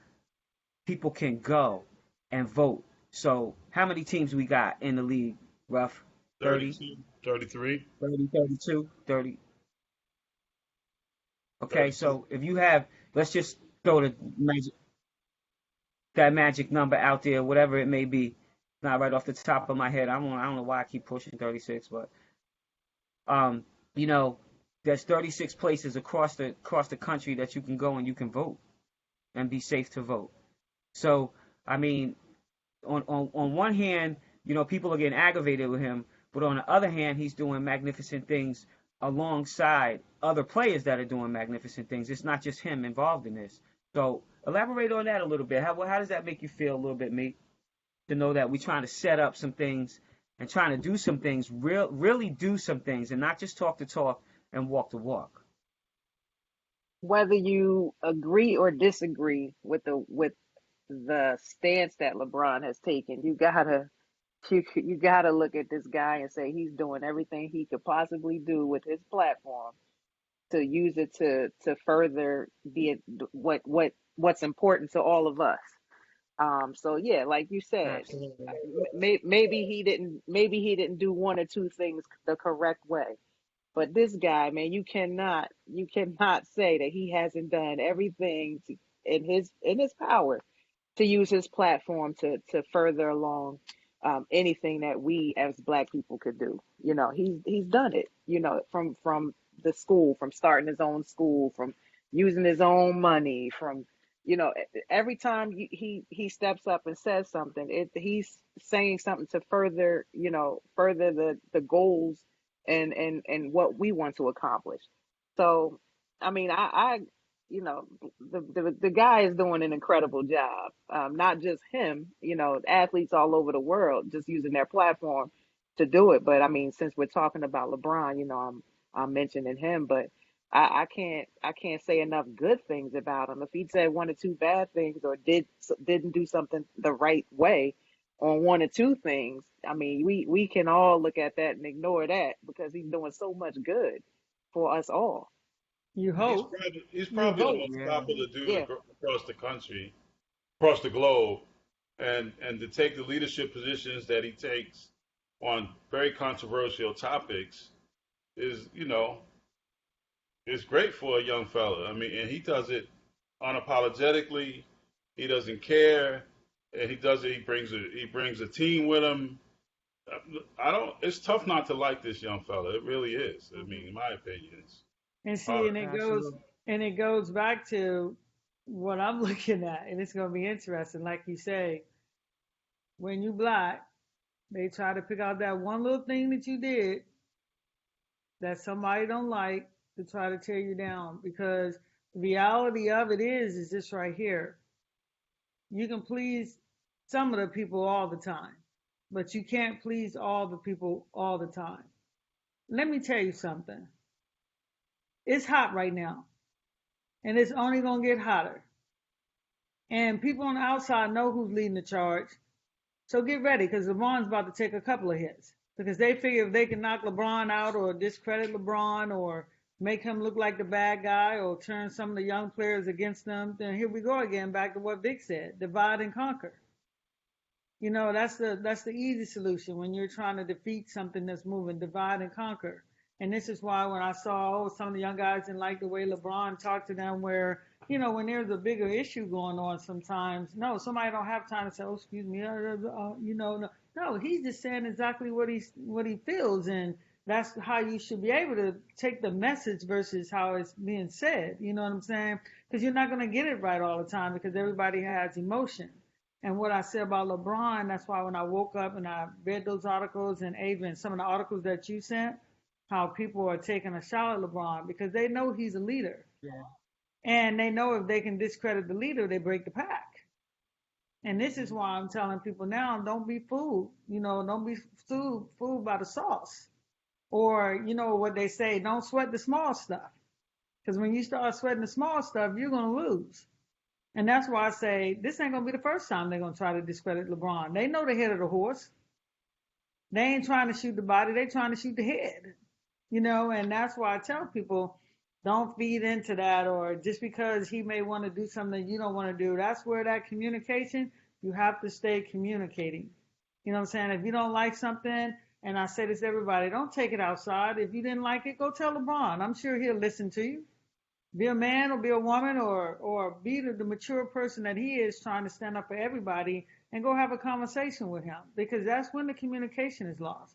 Speaker 1: people can go and vote. So how many teams we got in the league, Ruff? 30,
Speaker 3: 32, 33,
Speaker 1: 30, 32, 30. Okay,
Speaker 3: 32.
Speaker 1: so if you have, let's just throw that magic number out there, whatever it may be. Not right off the top of my head. I don't know why I keep pushing 36, but um, you know, there's 36 places across the country that you can go and you can vote and be safe to vote. So, I mean, on one hand, people are getting aggravated with him, but on the other hand, he's doing magnificent things alongside other players that are doing magnificent things. It's not just him involved in this. So, elaborate on that a little bit. How does that make you feel a little bit, mate? To know that we're trying to set up some things and trying to do some things, really do some things, and not just talk the talk and walk the walk.
Speaker 5: Whether you agree or disagree with the stance that LeBron has taken, you gotta look at this guy and say he's doing everything he could possibly do with his platform to use it to further what's important to all of us. So yeah, like you said,
Speaker 1: Absolutely.
Speaker 5: maybe he didn't do one or two things the correct way. But this guy, man, you cannot say that he hasn't done everything in his power to use his platform to further along anything that we as Black people could do. He's done it. From the school, from starting his own school, from using his own money, from every time he steps up and says something, he's saying something to further the goals and what we want to accomplish. So, I mean, I the guy is doing an incredible job. Not just him, athletes all over the world just using their platform to do it. But I mean, since we're talking about LeBron, I'm mentioning him, but I can't say enough good things about him. If he said one or two bad things or didn't do something the right way on one or two things, I mean, we can all look at that and ignore that because he's doing so much good for us all.
Speaker 4: You hope.
Speaker 3: He's
Speaker 4: You
Speaker 3: probably the
Speaker 4: hope.
Speaker 3: most
Speaker 1: Yeah.
Speaker 3: popular dude
Speaker 5: Yeah.
Speaker 3: across the country, across the globe, and to take the leadership positions that he takes on very controversial topics is, it's great for a young fella. I mean, and he does it unapologetically. He doesn't care, and he does it. He brings a team with him. It's tough not to like this young fella. It really is. I mean, in my opinion,
Speaker 4: And see,
Speaker 3: hard.
Speaker 4: it goes back to what I'm looking at, and it's gonna be interesting. Like you say, when you Black, they try to pick out that one little thing that you did that somebody don't like to try to tear you down. Because the reality of it is this right here. You can please some of the people all the time, but you can't please all the people all the time. Let me tell you something. It's hot right now, and it's only gonna get hotter. And people on the outside know who's leading the charge. So get ready, because LeBron's about to take a couple of hits. Because they figure if they can knock LeBron out or discredit LeBron or make him look like the bad guy or turn some of the young players against them, then here we go again, back to what Vic said, divide and conquer. That's the easy solution when you're trying to defeat something that's moving, divide and conquer. And this is why when I saw some of the young guys didn't like the way LeBron talked to them, where when there's a bigger issue going on, sometimes somebody don't have time to say, oh, excuse me, no, he's just saying exactly what he feels, and that's how you should be able to take the message versus how it's being said. You know what I'm saying? Because you're not going to get it right all the time because everybody has emotion. And what I said about LeBron, that's why when I woke up and I read those articles, and even some of the articles that you sent, how people are taking a shot at LeBron because they know he's a leader.
Speaker 1: Yeah.
Speaker 4: And they know if they can discredit the leader, they break the pack. And this is why I'm telling people now, don't be fooled. Don't be fooled by the sauce. Or, what they say, don't sweat the small stuff. Because when you start sweating the small stuff, you're going to lose. And that's why I say this ain't going to be the first time they're going to try to discredit LeBron. They know the head of the horse. They ain't trying to shoot the body. They're trying to shoot the head. And that's why I tell people, don't feed into that, or just because he may want to do something you don't want to do. That's where that communication, you have to stay communicating. You know what I'm saying? If you don't like something, and I say this to everybody, don't take it outside. If you didn't like it, go tell LeBron. I'm sure he'll listen to you. Be a man or be a woman, or be the mature person that he is, trying to stand up for everybody, and go have a conversation with him, because that's when the communication is lost.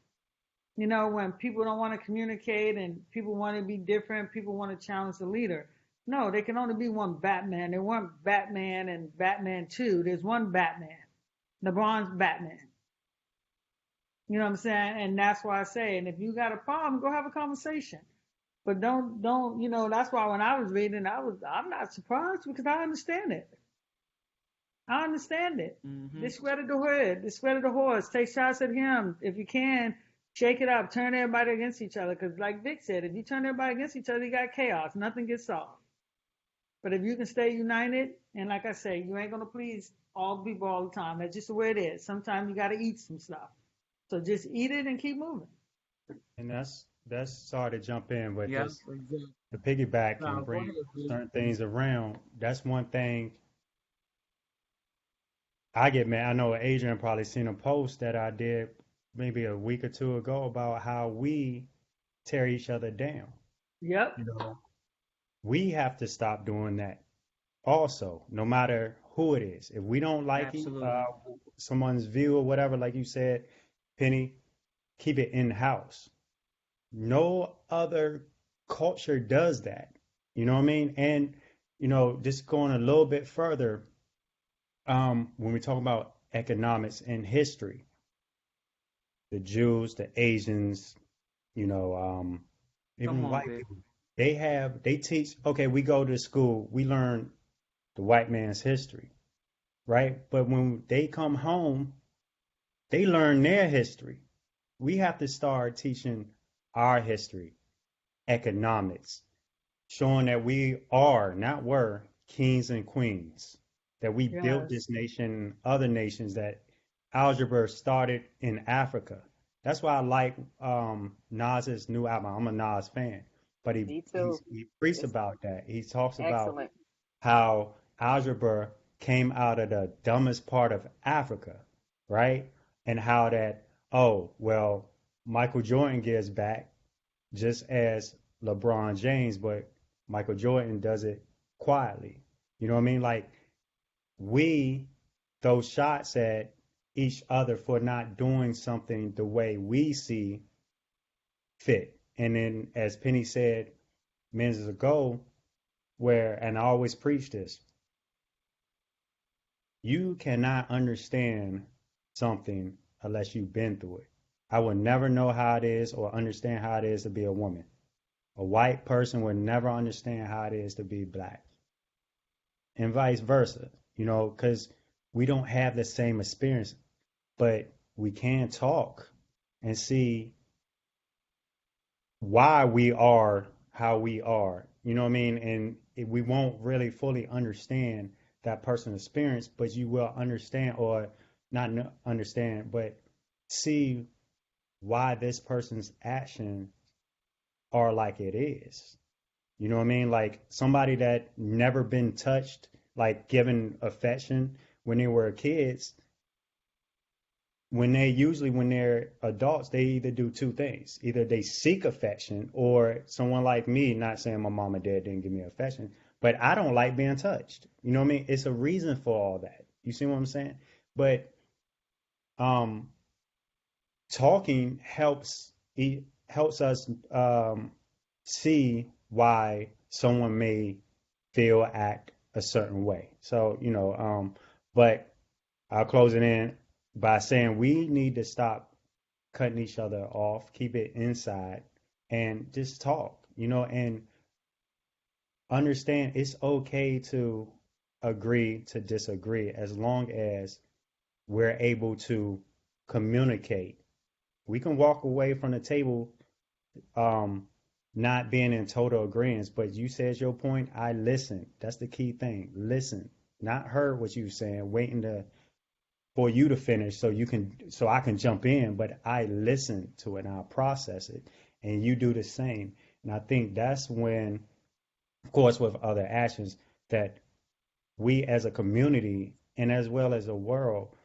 Speaker 4: When people don't want to communicate and people want to be different, people want to challenge the leader. No, there can only be one Batman. There weren't Batman and Batman 2. There's one Batman. LeBron's Batman. You know what I'm saying? And that's why I say, and if you got a problem, go have a conversation. But don't, that's why when I was reading, I'm not surprised, because I understand it. I understand it.
Speaker 1: Mm-hmm.
Speaker 4: Discredit the hood, discredit the horse, take shots at him. If you can, shake it up, turn everybody against each other. Because like Vic said, if you turn everybody against each other, you got chaos. Nothing gets solved. But if you can stay united, and like I say, you ain't going to please all the people all the time. That's just the way it is. Sometimes you got to eat some stuff. So just eat it and keep moving.
Speaker 7: And that's sorry to jump in, but
Speaker 1: Yeah,
Speaker 7: just
Speaker 1: exactly.
Speaker 7: to piggyback
Speaker 1: No,
Speaker 7: and
Speaker 1: go
Speaker 7: bring
Speaker 1: ahead,
Speaker 7: certain things around. That's one thing I get mad. I know Adrian probably seen a post that I did maybe a week or two ago about how we tear each other down.
Speaker 4: Yep.
Speaker 7: We have to stop doing that also, no matter who it is. If we don't like
Speaker 1: Absolutely.
Speaker 7: someone's view or whatever, like you said, Penny, keep it in house. No other culture does that. You know what I mean? And, just going a little bit further, when we talk about economics and history, the Jews, the Asians, even
Speaker 1: Come on,
Speaker 7: white
Speaker 1: Vic.
Speaker 7: people, they teach, okay, we go to school, we learn the white man's history, right? But when they come home, they learn their history. We have to start teaching our history, economics, showing that we are, not were, kings and queens, that we built
Speaker 4: Yes.
Speaker 7: this nation and other nations, that algebra started in Africa. That's why I like Nas's new album. I'm a Nas fan, but
Speaker 5: Me too.
Speaker 7: he preaches
Speaker 5: It's
Speaker 7: about that. He talks about
Speaker 5: excellent.
Speaker 7: how algebra came out of the dumbest part of Africa, right? And how that, oh, well, Michael Jordan gives back just as LeBron James, but Michael Jordan does it quietly. You know what I mean? Like, we throw shots at each other for not doing something the way we see fit. And then, as Penny said minutes ago, and I always preach this, you cannot understand something unless you've been through it. I will never know how it is or understand how it is to be a woman. A white person would never understand how it is to be black, and vice versa, because we don't have the same experience, but we can talk and see why we are how we are. You know what I mean? And we won't really fully understand that person's experience, but you will understand, or not understand, but see why this person's action are like it is. You know what I mean? Like somebody that never been touched, like given affection when they were kids, when they're adults, they either do two things. Either they seek affection, or someone like me, not saying my mom and dad didn't give me affection, but I don't like being touched. You know what I mean? It's a reason for all that. You see what I'm saying? But talking helps us see why someone may feel act a certain way. So, but I'll close it in by saying we need to stop cutting each other off, keep it inside, and just talk, and understand it's okay to agree to disagree as long as we're able to communicate. We can walk away from the table not being in total agreement, but you said your point. I listen. That's the key thing. Listen, not heard what you saying, waiting for you to finish so I can jump in, but I listen to it and I process it. and you do the same. And I think that's when, of course, with other actions, that we as a community and as well as a world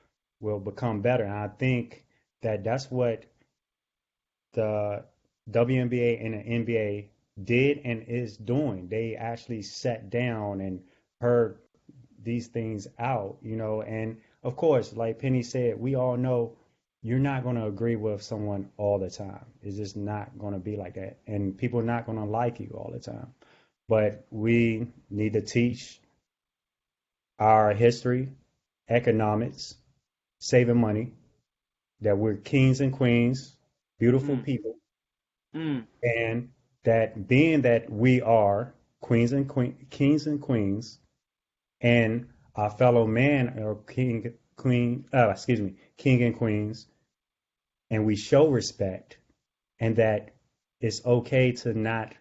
Speaker 7: will become better. And I think that that's what the WNBA and the NBA did and is doing. They actually sat down and heard these things out, and of course, like Penny said, we all know you're not going to agree with someone all the time. It's just not going to be like that. And people are not going to like you all the time. But we need to teach our history, economics, saving money, that we're kings and queens, beautiful
Speaker 1: Mm,
Speaker 7: people,
Speaker 1: mm,
Speaker 7: and that being that we are kings and queens, and our fellow man are king and queens, and we show respect, and that it's okay to not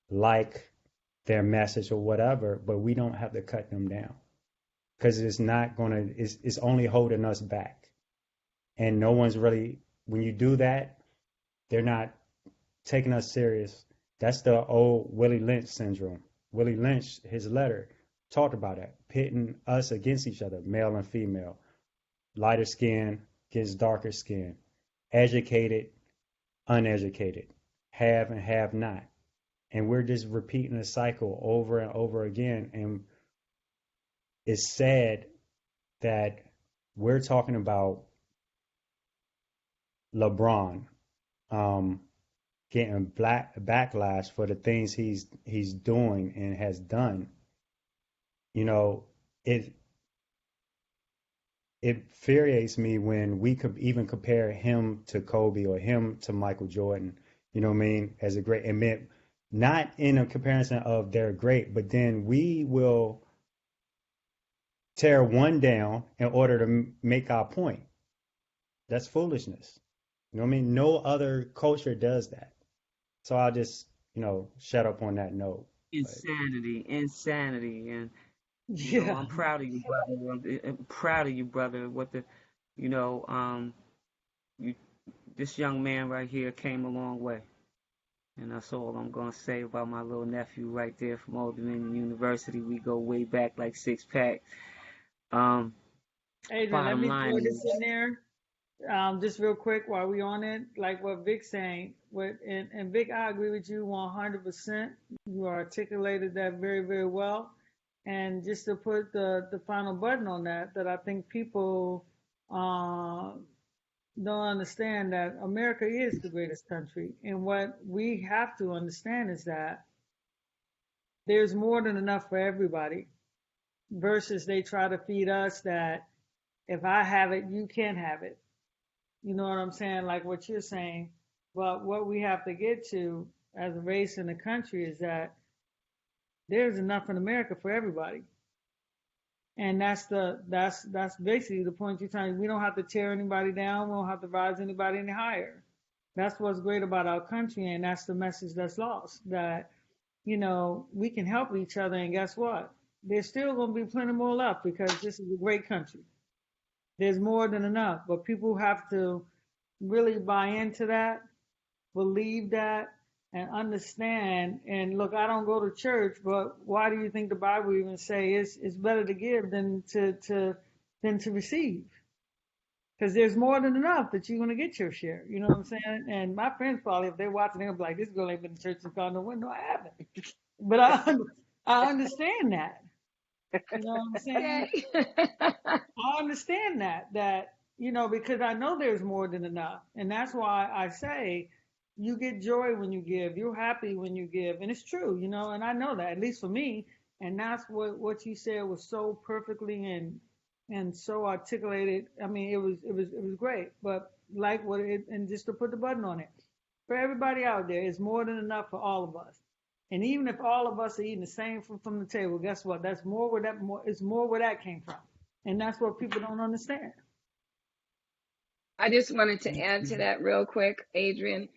Speaker 7: like their message or whatever, but we don't have to cut them down because it's only holding us back. And no one's really, when you do that, they're not taking us serious. That's the old Willie Lynch syndrome. Willie Lynch, his letter, talked about that, pitting us against each other, male and female, lighter skin against darker skin, educated, uneducated, have and have not. And we're just repeating the cycle over and over again. And it's sad that we're talking about LeBron getting backlash for the things he's doing and has done. It infuriates me when we could even compare him to Kobe or him to Michael Jordan. You know what I mean? As a great, admit, not in a comparison of they're great, but then we will tear one down in order to make our point. That's foolishness. You know what I mean? No other culture does that. So I'll just, shut up on that note. But
Speaker 1: insanity, and
Speaker 4: Yeah.
Speaker 1: I'm proud of you, brother. I'm proud of you, brother. You know, you, this young man right here came a long way, and that's all I'm gonna say about my little nephew right there from Old Dominion University. We go way back like 6 pack. Um,
Speaker 4: Adrian, let
Speaker 1: bottom
Speaker 4: me
Speaker 1: line
Speaker 4: throw this
Speaker 1: is,
Speaker 4: in there. Just real quick while we on it, like what Vic's saying, and Vic, I agree with you 100%. You articulated that very, very well. And just to put the final button on that, I think people don't understand that America is the greatest country. And what we have to understand is that there's more than enough for everybody, versus they try to feed us that if I have it, you can't have it. You know what I'm saying? Like what you're saying. But what we have to get to as a race in the country is that there's enough in America for everybody. And that's basically the point you're trying. We don't have to tear anybody down. We don't have to rise anybody any higher. That's what's great about our country, and that's the message that's lost. That we can help each other, and guess what? There's still going to be plenty more left because this is a great country. There's more than enough, but people have to really buy into that, believe that, and understand. And look, I don't go to church, but why do you think the Bible even say it's better to give than to receive? Because there's more than enough that you're gonna get your share. You know what I'm saying? And my friends probably, if they're watching, they'll be like, "This girl ain't been to church since gone no window." I haven't, but I understand that. You know what I'm saying?
Speaker 6: Okay.
Speaker 4: I understand that because I know there's more than enough, and that's why I say you get joy when you give, you're happy when you give, and it's true, and I know that at least for me, and that's what you said was so perfectly and so articulated. I mean, it was great, but like and just to put the button on it, for everybody out there, it's more than enough for all of us. And even if all of us are eating the same from the table, guess what? That's more where it's more where that came from. And that's what people don't understand.
Speaker 6: I just wanted to add to that real quick, Adrian.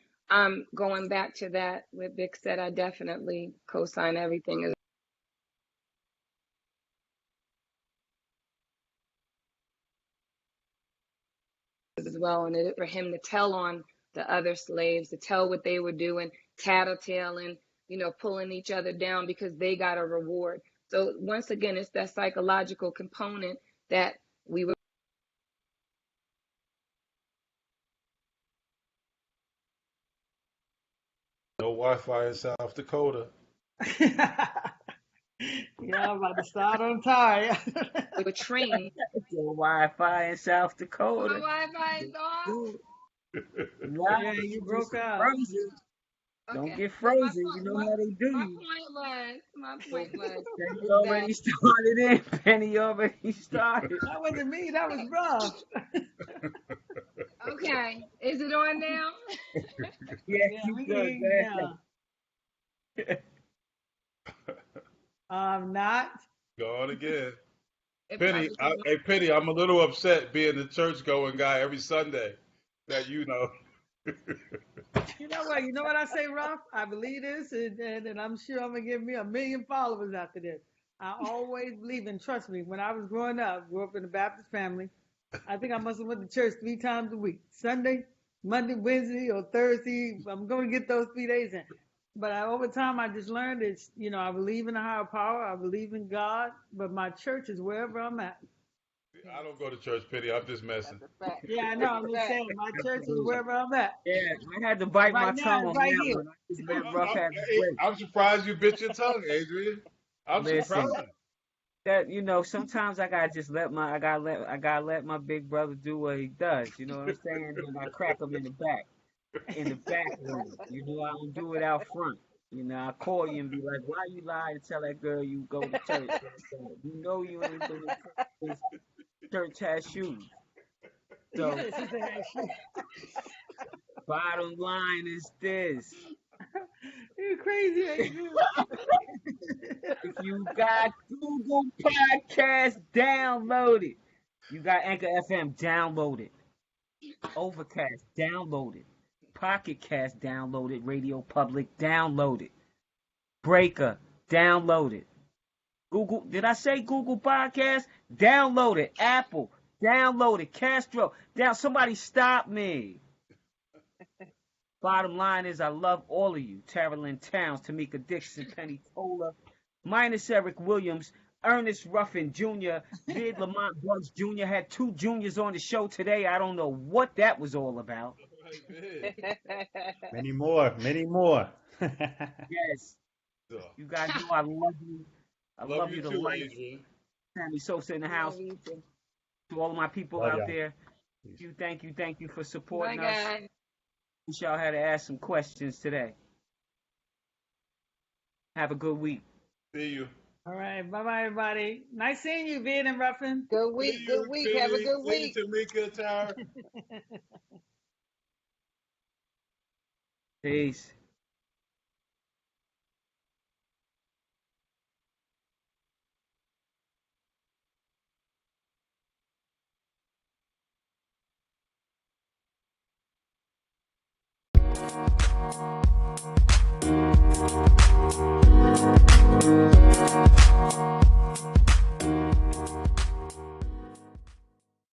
Speaker 6: Going back to that, what Vic said, I definitely co-sign everything as well. And for him to tell on the other slaves, to tell what they were doing, tattletaling, pulling each other down because they got a reward. So once again, it's that psychological component that we were.
Speaker 3: No Wi-Fi in South Dakota.
Speaker 4: Yeah, I'm about to start on time.
Speaker 6: We were trained.
Speaker 1: Your Wi-Fi in South
Speaker 6: My
Speaker 1: Dakota.
Speaker 6: Wi-Fi is off.
Speaker 1: Nah,
Speaker 4: Yeah, you
Speaker 1: just
Speaker 4: broke out.
Speaker 1: frozen. Don't
Speaker 6: Okay.
Speaker 1: get
Speaker 6: So
Speaker 1: frozen. You know how they do you.
Speaker 6: my point was
Speaker 1: Penny
Speaker 6: is
Speaker 1: already started in. Penny already started.
Speaker 4: That wasn't me. That was rough.
Speaker 6: okay. Is it on now?
Speaker 1: Yeah,
Speaker 4: Yeah,
Speaker 1: you
Speaker 4: we can
Speaker 1: good,
Speaker 4: hear you now. Not.
Speaker 3: Go on again.
Speaker 6: It
Speaker 3: Penny,
Speaker 6: probably
Speaker 3: hey Penny, I'm a little upset being the church going guy every Sunday. That
Speaker 4: You know what I say, Ruff? I believe this, and I'm sure I'm gonna give me 1 million followers after this. I always believe, and trust me, when I was growing up, grew up in a Baptist family. I think I must have went to church 3 times a week: Sunday, Monday, Wednesday, or Thursday. I'm gonna get those 3 days in. But over time, I just learned it's, I believe in a higher power. I believe in God, but my church is wherever I'm at.
Speaker 3: I don't go to church, Penny. I'm just messing.
Speaker 5: That's a fact.
Speaker 4: Yeah, I know. I'm just saying, my church is wherever I'm at.
Speaker 1: Yeah, I had to bite my
Speaker 4: Right now,
Speaker 1: tongue on
Speaker 4: it's right
Speaker 1: that
Speaker 4: here.
Speaker 1: one. I just let Ruff have his
Speaker 3: Hey,
Speaker 1: way.
Speaker 3: I'm surprised you bit your tongue, Adrian. I'm
Speaker 1: Listen,
Speaker 3: surprised.
Speaker 1: that sometimes I gotta just I gotta let my big brother do what he does. You know what I'm saying? Then I crack him in the back room. I don't do it out front. I call you and be like, "Why you lie to tell that girl you go to church? You know you ain't going to church. Church has shoes." So
Speaker 4: Yes, he said, "Shoot,
Speaker 1: bottom line is this:
Speaker 4: you're crazy, Adrian."
Speaker 1: if you got Google Podcast, download it. You got Anchor FM, download it. Overcast, download it. Pocket Cast, download it. Radio Public, download it. Breaker, download it. Google, did I say Google Podcast? Download it. Apple, download it. Castro, somebody stop me. Bottom line is I love all of you. Tara Lynn Towns, Tamika Dixon, Penny Tola, minus Eric Williams, Ernest Ruffin Jr., Vid Lamont Bugs Jr. had 2 juniors on the show today. I don't know what that was all about.
Speaker 7: Many more, many more.
Speaker 1: Yes. You guys know I love you. I love you to
Speaker 3: too,
Speaker 1: life.
Speaker 3: Adrian.
Speaker 1: Sammy Sosa in the house. To all of my people
Speaker 7: Love
Speaker 1: out
Speaker 7: y'all.
Speaker 1: there, thank you for supporting
Speaker 6: My
Speaker 1: us.
Speaker 6: God.
Speaker 1: Wish y'all had to ask some questions today. Have a good week.
Speaker 3: See you.
Speaker 4: All right, bye-bye, everybody. Nice seeing you, Vid and Ruffin.
Speaker 6: Good week. Good week. Have a good week.
Speaker 3: See you, Tamika, Tara.
Speaker 1: Peace.